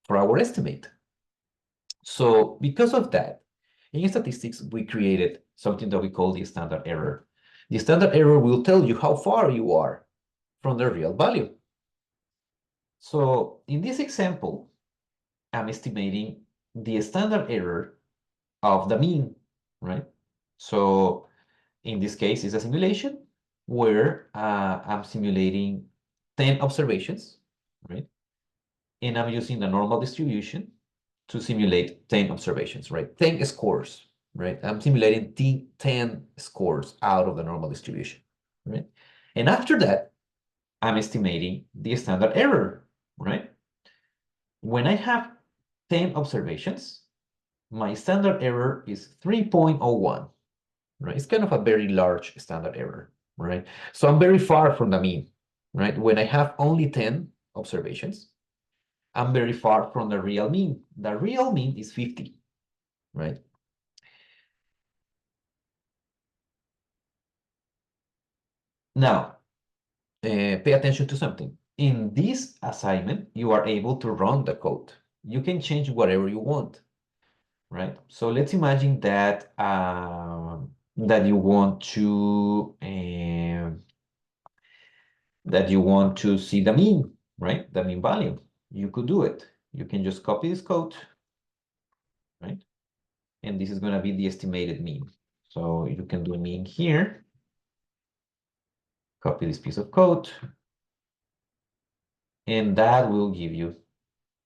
our estimate. So because of that, in statistics, we created something that we call the standard error. The standard error will tell you how far you are from the real value. So in this example, I'm estimating the standard error of the mean, right? So in this case, it's a simulation where I'm simulating 10 observations, right? And I'm using the normal distribution to simulate 10 observations, right? 10 scores, right? I'm simulating 10 scores out of the normal distribution, right? And after that, I'm estimating the standard error, right? When I have 10 observations, my standard error is 3.01, right? It's kind of a very large standard error, right? So I'm very far from the mean, right? When I have only 10 observations, I'm very far from the real mean. The real mean is 50, right? Now, pay attention to something. In this assignment, you are able to run the code. You can change whatever you want, right? So let's imagine that that you want to see the mean, right? The mean value. You could do it. You can just copy this code, right? And this is going to be the estimated mean. So you can do a mean here. Copy this piece of code. And that will give you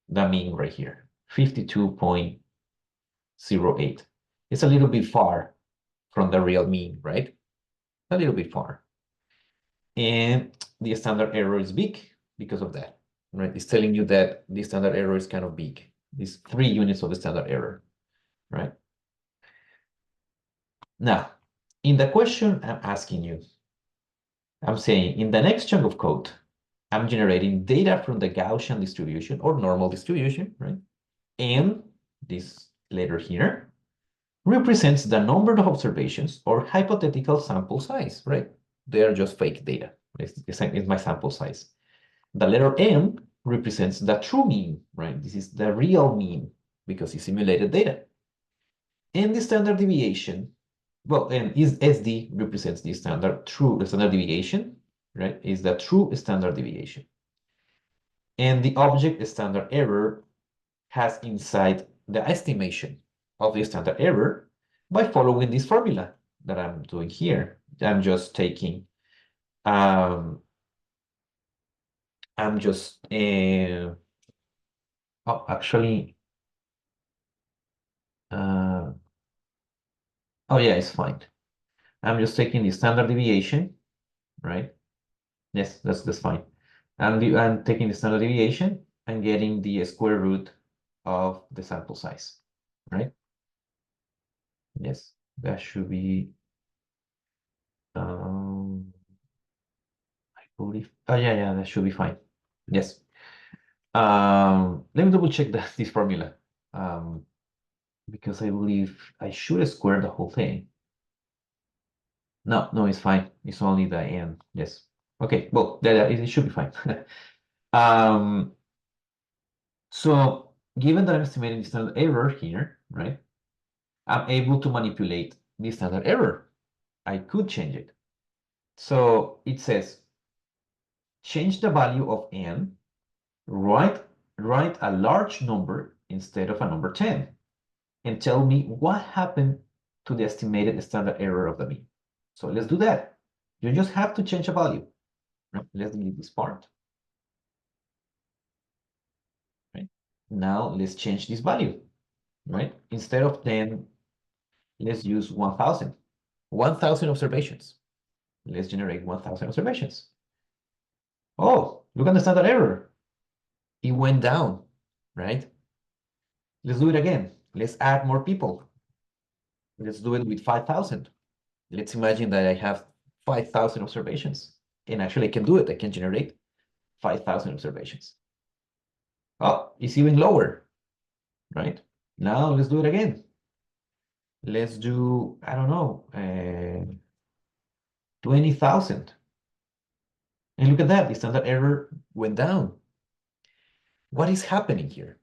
the mean right here, 52.08. It's a little bit far from the real mean, right? A little bit far. And the standard error is big because of that, right? It's telling you that the standard error is kind of big. It's 3 units of the standard error, right? Now, in the question I'm asking you, I'm saying in the next chunk of code, I'm generating data from the Gaussian distribution or normal distribution, right? And this letter here represents the number of observations or hypothetical sample size, right? They are just fake data. It's my sample size. The letter M represents the true mean, right? This is the real mean because it's simulated data. And the standard deviation, well, and is SD represents the standard deviation, right? Is the true standard deviation. And the object standard error has inside the estimation of the standard error by following this formula that I'm doing here. I'm just taking, I'm just, oh, actually, oh yeah, it's fine. I'm just taking the standard deviation, right? Yes, that's fine. I'm taking the standard deviation and getting the square root of the sample size, right? Yes, that should be, I believe, oh yeah, that should be fine. Yes. Let me double check this formula, because I believe I should square the whole thing. No, it's fine. It's only the n. Yes. Okay. Well, it should be fine. So given that I'm estimating the standard error here, right? I'm able to manipulate the standard error. I could change it. So it says, change the value of n, write a large number instead of a number 10, and tell me what happened to the estimated standard error of the mean. So let's do that. You just have to change a value. Right? Let's delete this part. Right? Now let's change this value. Right? Instead of 10, let's use 1,000. 1,000 observations. Let's generate 1,000 observations. Oh, look at the standard error. It went down, right? Let's do it again. Let's add more people. Let's do it with 5,000. Let's imagine that I have 5,000 observations. And actually, I can do it. I can generate 5,000 observations. Oh, it's even lower, right? Now let's do it again. Let's do, I don't know, 20,000. And look at that, the standard error went down. What is happening here?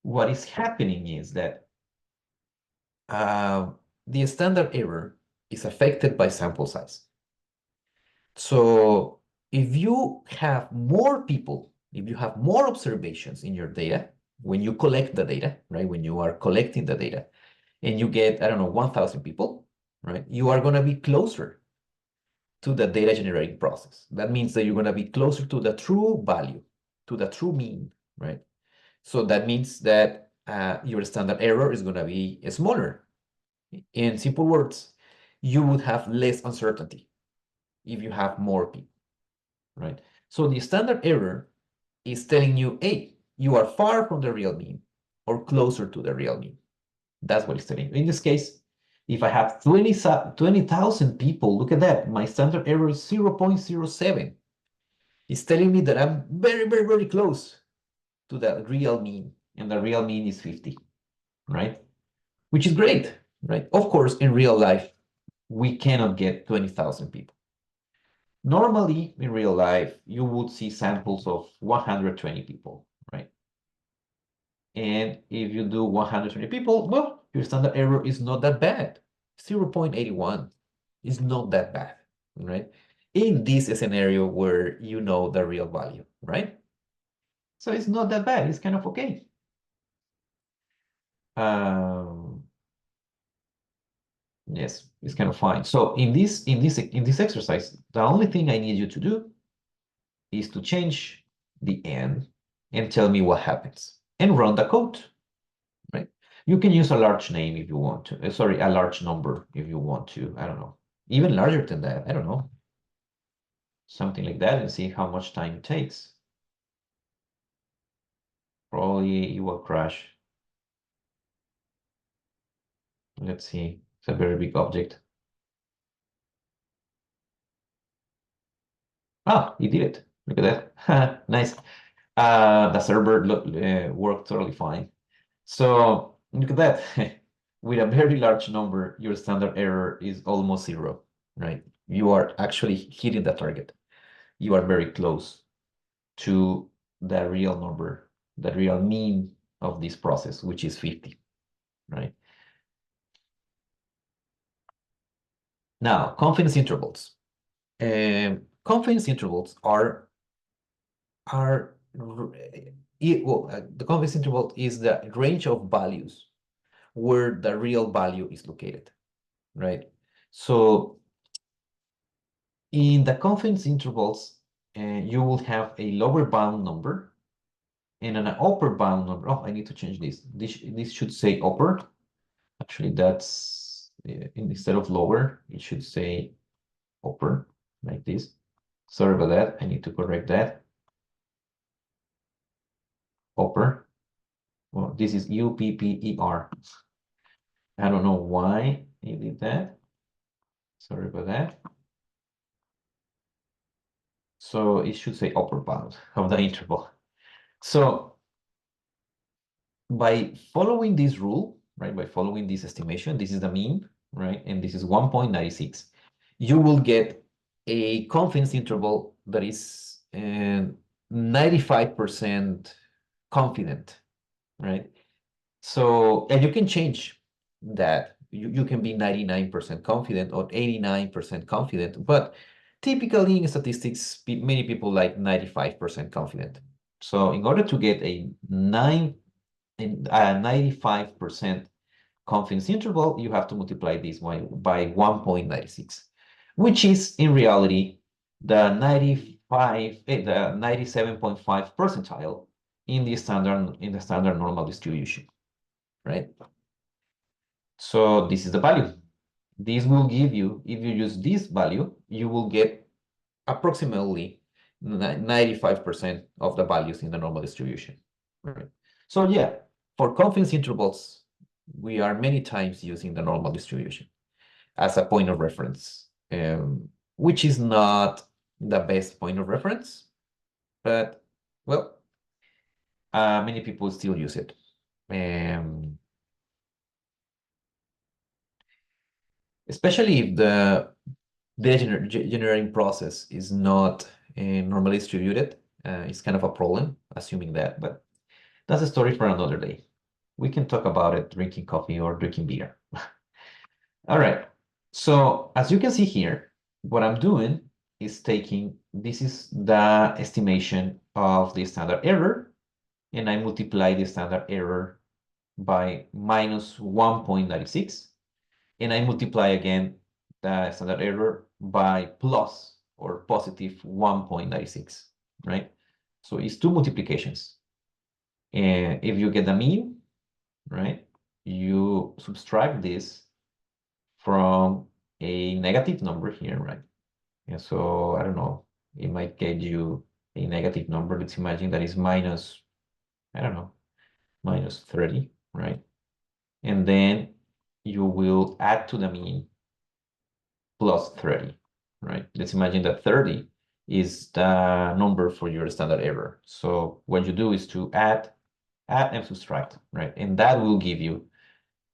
What is happening is that the standard error is affected by sample size. So if you have more people, if you have more observations in your data, when you collect the data, right? When you are collecting the data and you get, I don't know, 1,000 people, right? You are going to be closer to the data generating process. That means that you're going to be closer to the true value, to the true mean, right? So that means that your standard error is going to be smaller. In simple words, you would have less uncertainty if you have more people, right? So the standard error is telling you, hey, you are far from the real mean or closer to the real mean. That's what it's telling you. In this case, if I have 20,000 people, look at that. My standard error is 0.07. It's telling me that I'm very, very, very close to the real mean. And the real mean is 50, right? Which is great, right? Of course, in real life, we cannot get 20,000 people. Normally, in real life, you would see samples of 120 people, right? And if you do 120 people, well, your standard error is not that bad. 0.81 is not that bad, right? In this scenario where you know the real value, right? So it's not that bad. It's kind of okay. Yes, it's kind of fine. So in this exercise, the only thing I need you to do is to change the n and tell me what happens and run the code, right? You can use a large name if you want to. Sorry, a large number if you want to. I don't know. Even larger than that. I don't know. Something like that and see how much time it takes. Probably it will crash. Let's see. It's a very big object. Ah, it did it. Look at that. Nice. The server worked totally fine. So look at that. With a very large number, your standard error is almost zero, right? You are actually hitting the target. You are very close to the real number, the real mean of this process, which is 50, right? Now, confidence intervals. Confidence intervals are the confidence interval is the range of values where the real value is located, right? So in the confidence intervals, you will have a lower bound number and an upper bound number. Oh, I need to change this. This should say upper. Actually, that's instead of lower, it should say upper, like this. Sorry about that. I need to correct that. Upper. Well, this is UPPER. I don't know why I did that. Sorry about that. So it should say upper bound of the interval. So by following this rule, right, by following this estimation, this is the mean, right, and this is 1.96, you will get a confidence interval that is 95% confident, right? So, and you can change that. You can be 99% confident or 89% confident, but typically in statistics, many people like 95% confident. So in order to get a 95% confidence interval, you have to multiply this by 1.96, which is in reality the 97.5 percentile in the standard normal distribution, right? So this is the value. This will give you, if you use this value, you will get approximately 95% of the values in the normal distribution, right? So yeah, for confidence intervals, we are many times using the normal distribution as a point of reference, which is not the best point of reference, but well, many people still use it. especially if the data generating process is not normally distributed. It's kind of a problem, assuming that, but that's a story for another day. We can talk about it drinking coffee or drinking beer. All right. So as you can see here, what I'm doing is this is the estimation of the standard error, and I multiply the standard error by minus 1.96, and I multiply again the standard error by plus or positive 1.96, right? So it's two multiplications. And if you get the mean, right, you subtract this from a negative number here, right? And so, I don't know, it might get you a negative number. Let's imagine that is minus, I don't know, minus 30, right? And then you will add to the mean plus 30, right? Let's imagine that 30 is the number for your standard error. So what you do is to add and subtract, right? And that will give you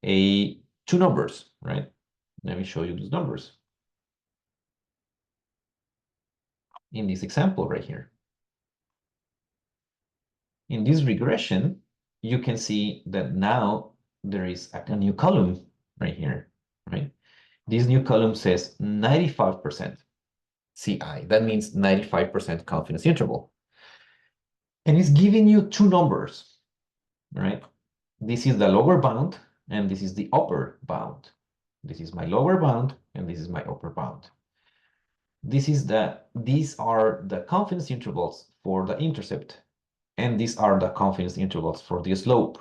two numbers, right? Let me show you those numbers in this example right here. In this regression, you can see that now there is a new column right here, right? This new column says 95% CI. That means 95% confidence interval. And it's giving you two numbers, right? This is the lower bound, and this is the upper bound. This is my lower bound, and this is my upper bound. These are the confidence intervals for the intercept, and these are the confidence intervals for the slope.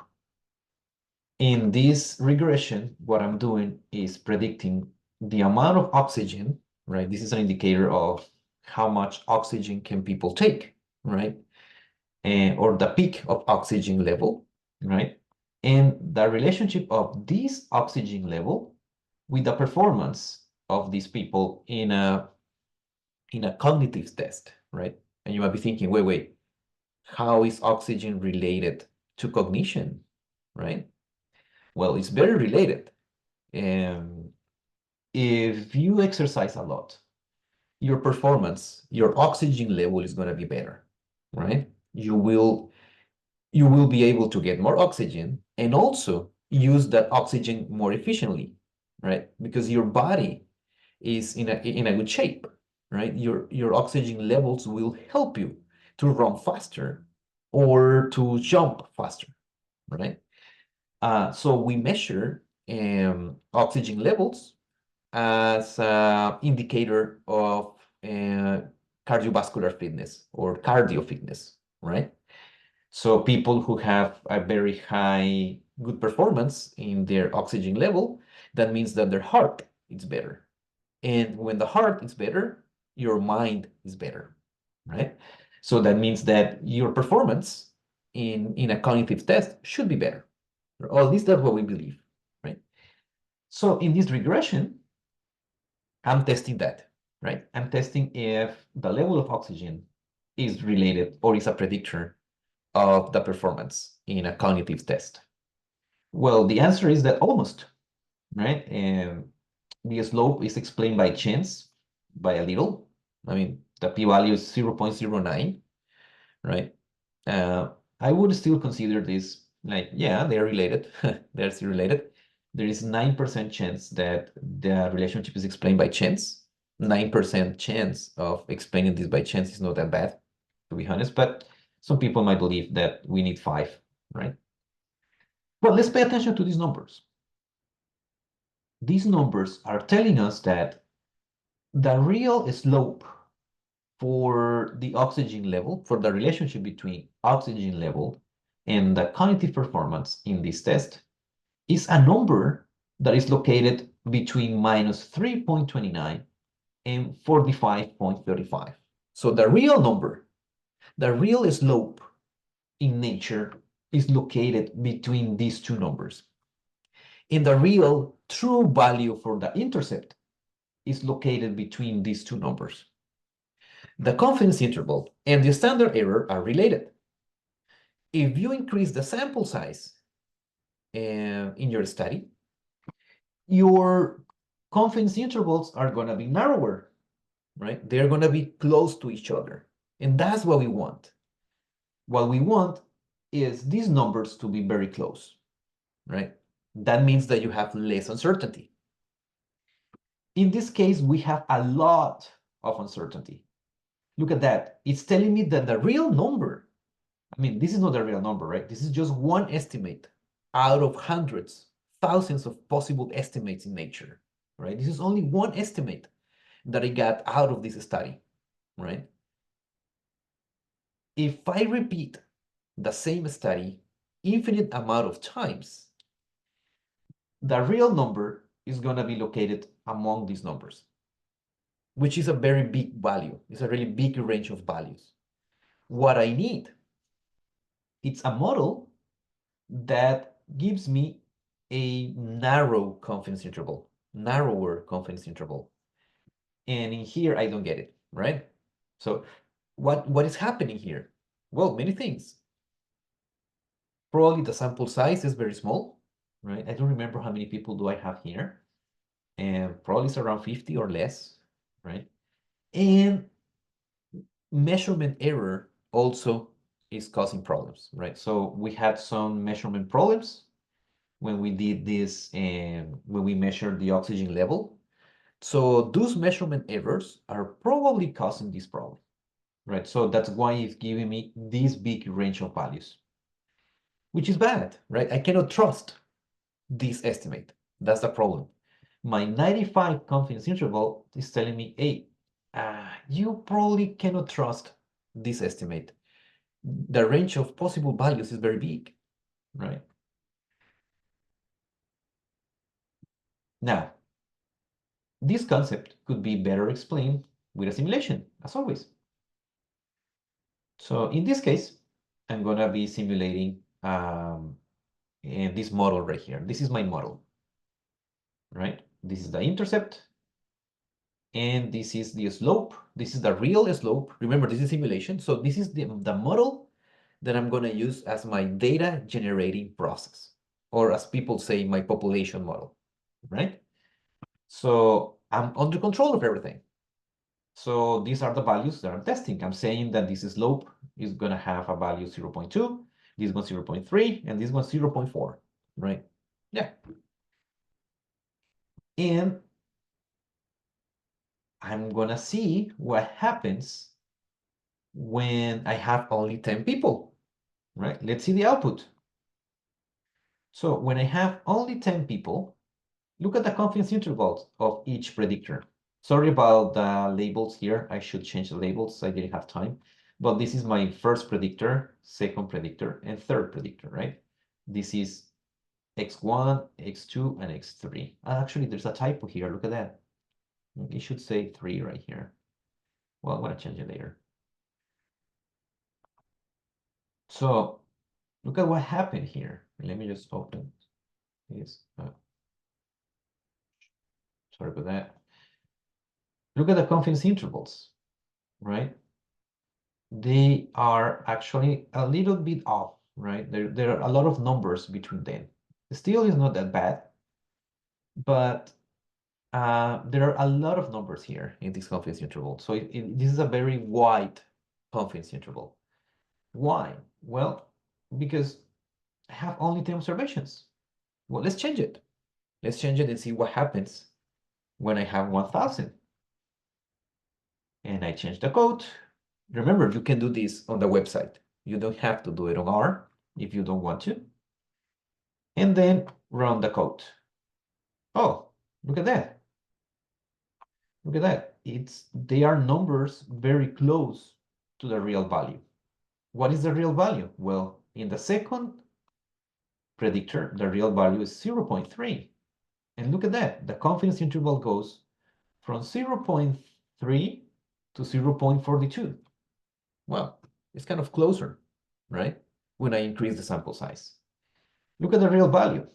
In this regression, what I'm doing is predicting the amount of oxygen, right? This is an indicator of how much oxygen can people take, right? Or the peak of oxygen level, right? And the relationship of this oxygen level with the performance of these people in a cognitive test, right? And you might be thinking, wait, how is oxygen related to cognition, right? Well, it's very related. If you exercise a lot, your performance, your oxygen level is going to be better, right? You will be able to get more oxygen and also use that oxygen more efficiently, right? Because your body is in a good shape, right? Your oxygen levels will help you to run faster or to jump faster, right? So we measure oxygen levels as an indicator of cardiovascular fitness or cardio fitness, right? So people who have a very high good performance in their oxygen level, that means that their heart is better. And when the heart is better, your mind is better, right? So that means that your performance in a cognitive test should be better. Or at least that's what we believe, right? So in this regression, I'm testing that, right? I'm testing if the level of oxygen is related or is a predictor of the performance in a cognitive test. Well, the answer is that almost, right? And the slope is explained by chance, by a little. I mean, the p-value is 0.09, right? I would still consider this like, yeah, they're related. They're still related. There is 9% chance that the relationship is explained by chance. 9% chance of explaining this by chance is not that bad, to be honest, but some people might believe that we need 5, right? But let's pay attention to these numbers. These numbers are telling us that the real slope for the oxygen level, for the relationship between oxygen level and the cognitive performance in this test, is a number that is located between minus 3.29 and 45.35. So the real number, the real slope in nature is located between these two numbers. And the real true value for the intercept is located between these two numbers. The confidence interval and the standard error are related. If you increase the sample size in your study, your confidence intervals are going to be narrower, right? They're going to be close to each other. And that's what we want. What we want is these numbers to be very close, right? That means that you have less uncertainty. In this case, we have a lot of uncertainty. Look at that. It's telling me that the real number, I mean, this is not a real number, right? This is just one estimate out of hundreds, thousands of possible estimates in nature, right? This is only one estimate that I got out of this study, right? If I repeat the same study infinite amount of times, the real number is going to be located among these numbers, which is a very big value. It's a really big range of values. What I need, it's a model that gives me a narrower confidence interval. And in here, I don't get it, right? So what is happening here? Well, many things. Probably the sample size is very small, right? I don't remember how many people do I have here. And probably it's around 50 or less, right? And measurement error also is causing problems, right? So we had some measurement problems when we did this and when we measured the oxygen level. So those measurement errors are probably causing this problem, right? So that's why it's giving me this big range of values, which is bad, right? I cannot trust this estimate. That's the problem. My 95 confidence interval is telling me, hey, you probably cannot trust this estimate. The range of possible values is very big, right? Now, this concept could be better explained with a simulation, as always. So in this case, I'm going to be simulating this model right here. This is my model, right? This is the intercept. And this is the slope. This is the real slope. Remember, this is simulation. So this is the model that I'm going to use as my data generating process, or as people say, my population model, right? So I'm under control of everything. So these are the values that I'm testing. I'm saying that this slope is going to have a value 0.2, this one 0.3, and this one 0.4, right? Yeah. And I'm going to see what happens when I have only 10 people, right? Let's see the output. So when I have only 10 people, look at the confidence intervals of each predictor. Sorry about the labels here. I should change the labels. I didn't have time. But this is my first predictor, second predictor, and third predictor, right? This is X1, X2, and X3. Actually, there's a typo here. Look at that. It should say 3 right here. Well, I'm going to change it later. So look at what happened here. Let me just open this. Sorry about that. Look at the confidence intervals, right? They are actually a little bit off, right? There are a lot of numbers between them. Still is not that bad, but there are a lot of numbers here in this confidence interval. So this is a very wide confidence interval. Why? Well, because I have only 10 observations. Well, let's change it. Let's change it and see what happens when I have 1,000. And I change the code. Remember, you can do this on the website. You don't have to do it on R if you don't want to. And then run the code. Oh, look at that. Look at that. They are numbers very close to the real value. What is the real value? Well, in the second predictor, the real value is 0.3. And look at that. The confidence interval goes from 0.3 to 0.42. Well, it's kind of closer, right? When I increase the sample size. Look at the real value.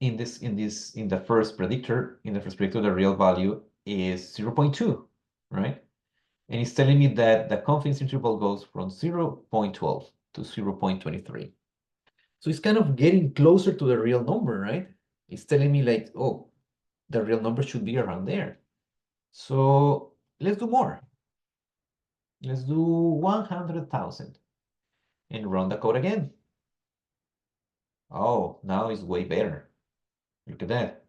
In the first predictor, the real value is 0.2, right? And it's telling me that the confidence interval goes from 0.12 to 0.23. So it's kind of getting closer to the real number, right? It's telling me like, oh, The real number should be around there. So let's do more. Let's do 100,000 and run the code again. Oh, now it's way better. Look at that.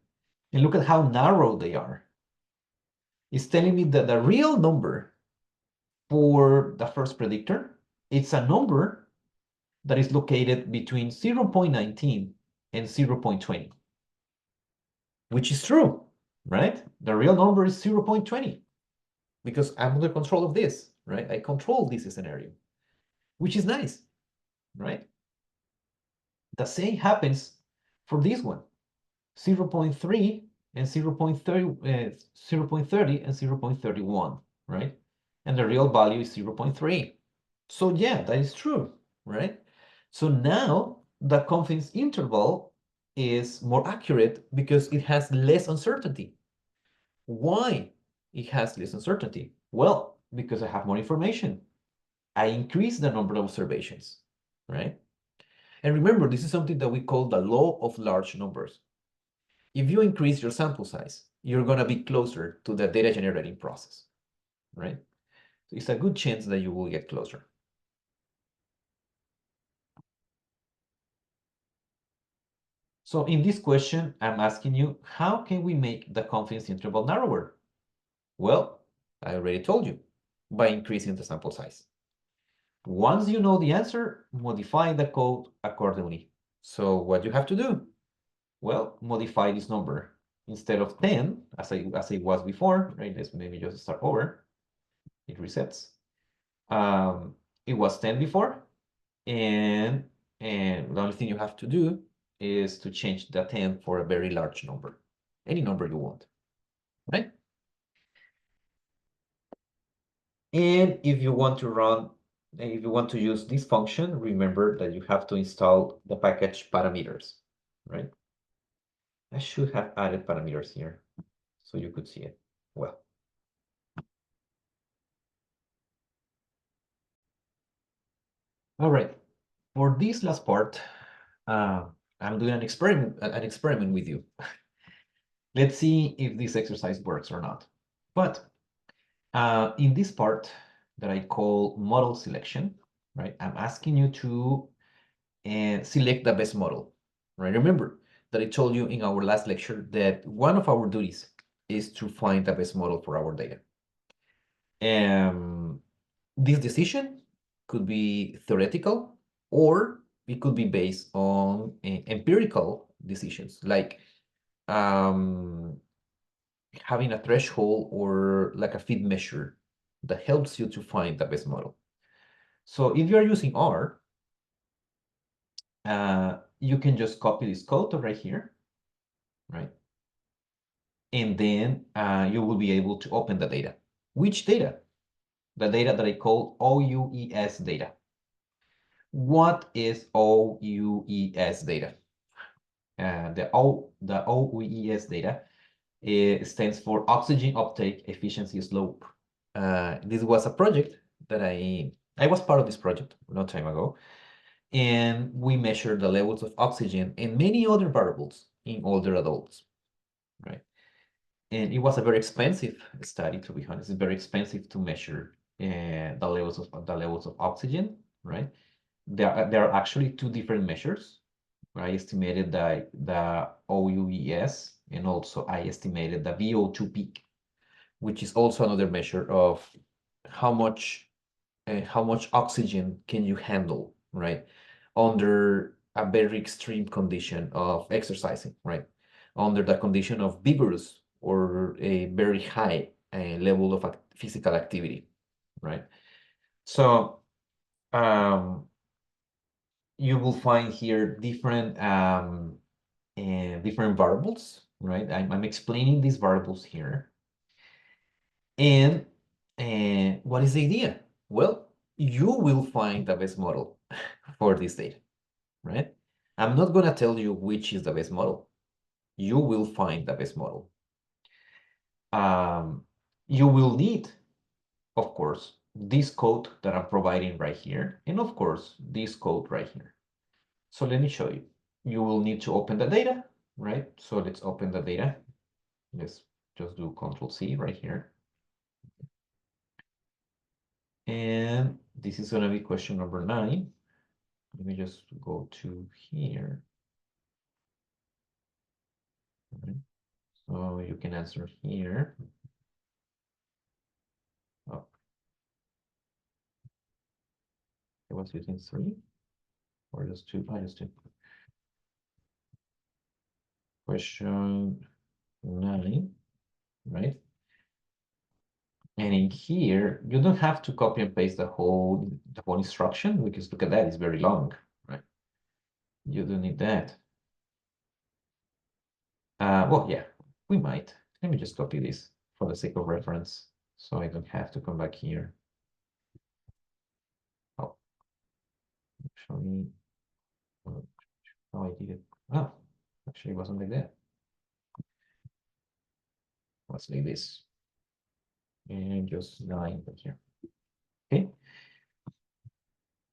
And look at how narrow they are. It's telling me that the real number for the first predictor, it's a number that is located between 0.19 and 0.20, which is true, right? The real number is 0.20 because I'm under control of this, right? I control this scenario, which is nice, right? The same happens for this one, 0.3 and 0.30, 0.30 and 0.31, right? And the real value is 0.3. So yeah, that is true, right? So now the confidence interval is more accurate because it has less uncertainty. Why it has less uncertainty? Well, because I have more information. I increase the number of observations, right? And remember, this is something that we call the law of large numbers. If you increase your sample size, you're going to be closer to the data generating process, right? So it's a good chance that you will get closer. So in this question, I'm asking you, how can we make the confidence interval narrower? Well, I already told you, by increasing the sample size. Once you know the answer, modify the code accordingly. So what you have to do? Well, modify this number. Instead of 10, as it was before, right? Let's maybe just start over. It resets. It was 10 before, and the only thing you have to do is to change the 10 for a very large number, any number you want, right? And if you want to use this function, remember that you have to install the package parameters, right? I should have added parameters here so you could see it well. All right, for this last part, I'm doing an experiment with you. Let's see if this exercise works or not. But in this part that I call model selection, right? I'm asking you to select the best model, right? Remember that I told you in our last lecture that one of our duties is to find the best model for our data. This decision could be theoretical, or it could be based on empirical decisions, like having a threshold or like a fit measure that helps you to find the best model. So if you're using R, you can just copy this code right here, right? And then you will be able to open the data. Which data? The data that I call OUES data. What is OUES data? The OUES data stands for Oxygen Uptake Efficiency Slope. This was a project that I was part of this project a long time ago, and we measured the levels of oxygen and many other variables in older adults, right? And it was a very expensive study, to be honest. It's very expensive to measure the levels of oxygen, right? There are actually two different measures. I estimated the OUES, and also I estimated the VO2 peak, which is also another measure of how much oxygen can you handle, right, under a very extreme condition of exercising, right, under the condition of vigorous or a very high level of physical activity, right? So you will find here different different variables, right? I'm explaining these variables here. And what is the idea? Well, you will find the best model for this data, right? I'm not going to tell you which is the best model. You will find the best model. You will need, of course, this code that I'm providing right here, and of course, this code right here. So let me show you. You will need to open the data, right? So let's open the data. Let's just do Control C right here. And this is going to be question number 9. Let me just go to here. All right. So you can answer here. Oh, I was using 3 or just 2. I just 2. Question 9, right? And in here, you don't have to copy and paste the whole instruction, because look at that, it's very long, right? You don't need that. Well, yeah, we might. Let me just copy this for the sake of reference, so I don't have to come back here. Oh, actually, how I did it. Oh, actually, it wasn't like that. It was like this. And just 9 right here. Okay.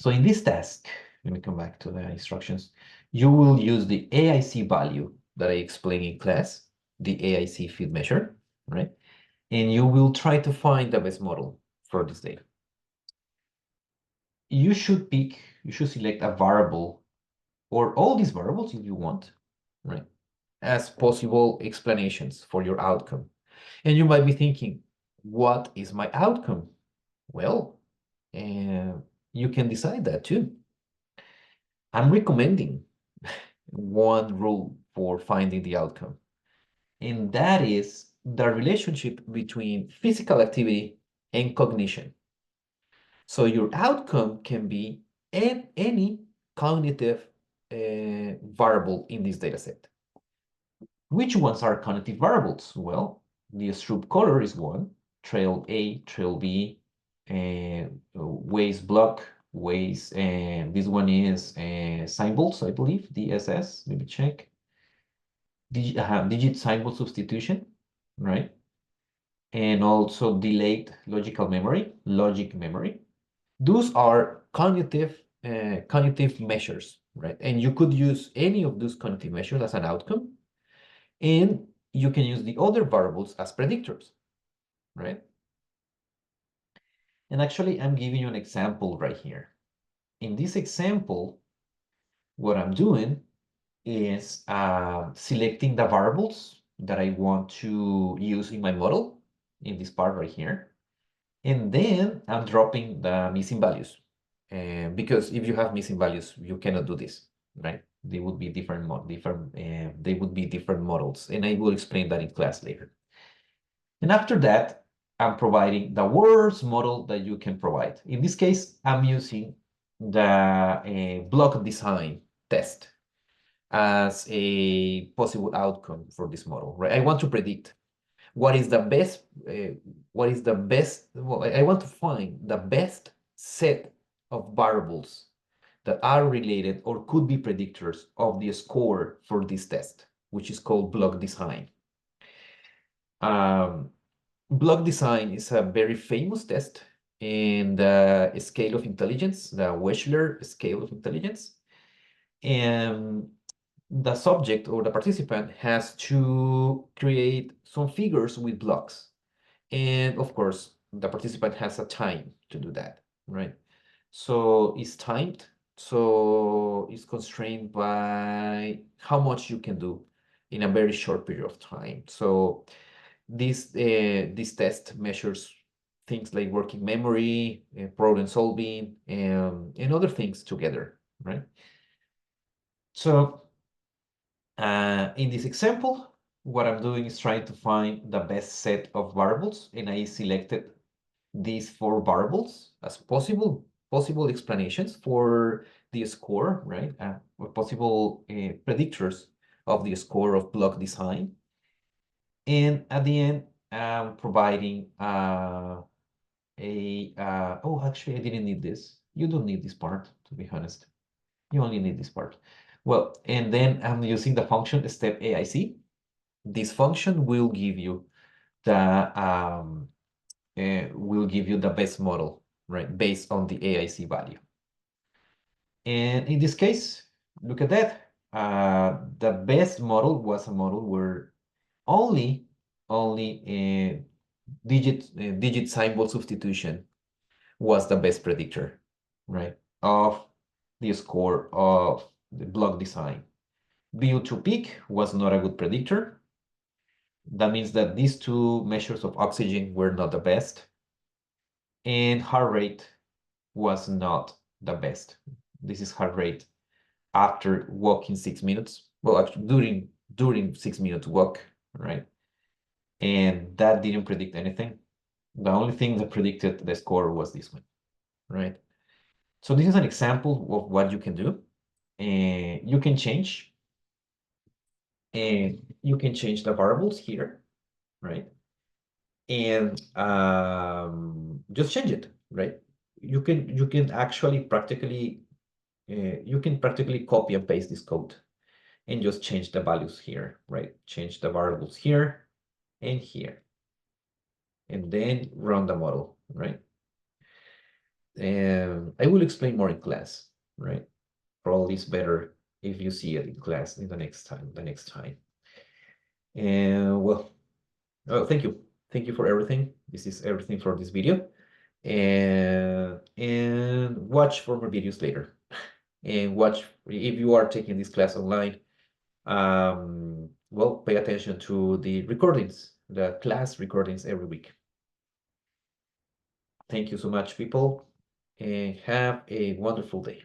So in this task, let me come back to the instructions. You will use the AIC value that I explained in class, the AIC field measure, right? And you will try to find the best model for this data. You should select a variable or all these variables if you want, right? As possible explanations for your outcome. And you might be thinking, what is my outcome? Well, you can decide that too. I'm recommending one rule for finding the outcome, and that is the relationship between physical activity and cognition. So your outcome can be any cognitive variable in this data set. Which ones are cognitive variables? Well, the strobe color is one, trail A, trail B, waist block, waist, and this one is symbols, I believe, DSS. Let me check. Digit symbol substitution, right? And also delayed logical memory, logic memory. Those are cognitive measures, right? And you could use any of those cognitive measures as an outcome, and you can use the other variables as predictors, right? And actually, I'm giving you an example right here. In this example, what I'm doing is selecting the variables that I want to use in my model in this part right here. And then I'm dropping the missing values. Because if you have missing values, you cannot do this, right? They would be different models. And I will explain that in class later. And after that, I'm providing the worst model that you can provide. In this case, I'm using the block design test as a possible outcome for this model, right? I want to predict what is the best, well, I want to find the best set of variables that are related or could be predictors of the score for this test, which is called block design. Block design is a very famous test in the scale of intelligence, the Wechsler scale of intelligence. And the subject or the participant has to create some figures with blocks. And of course, the participant has a time to do that, right? So it's timed. So it's constrained by how much you can do in a very short period of time. So this test measures things like working memory, problem solving, and other things together, right? So in this example, what I'm doing is trying to find the best set of variables, and I selected these 4 variables as possible explanations for the score, right? Or possible predictors of the score of block design. And at the end, I'm providing oh, actually, I didn't need this. You don't need this part, to be honest. You only need this part. Well, and then I'm using the function step AIC. This function will give you the best model, right, based on the AIC value. And in this case, look at that. The best model was a model where only only digit symbol substitution was the best predictor, right, of the score of the block design. VO2 peak was not a good predictor. That means that these two measures of oxygen were not the best, and heart rate was not the best. This is heart rate after walking 6 minutes. Well, actually during 6 minutes walk, right? And that didn't predict anything. The only thing that predicted the score was this one, right? So this is an example of what you can do. And you can change, and you can change the variables here, right? And just change it, right? You can actually practically you can practically copy and paste this code and just change the values here, right? Change the variables here and here, and then run the model, right? And I will explain more in class, right? Probably it's better if you see it in class in the next time. And well, thank you. Thank you for everything. This is everything for this video. And watch for more videos later. And watch if you are taking this class online. Well, pay attention to the recordings, the class recordings every week. Thank you so much, people, and have a wonderful day.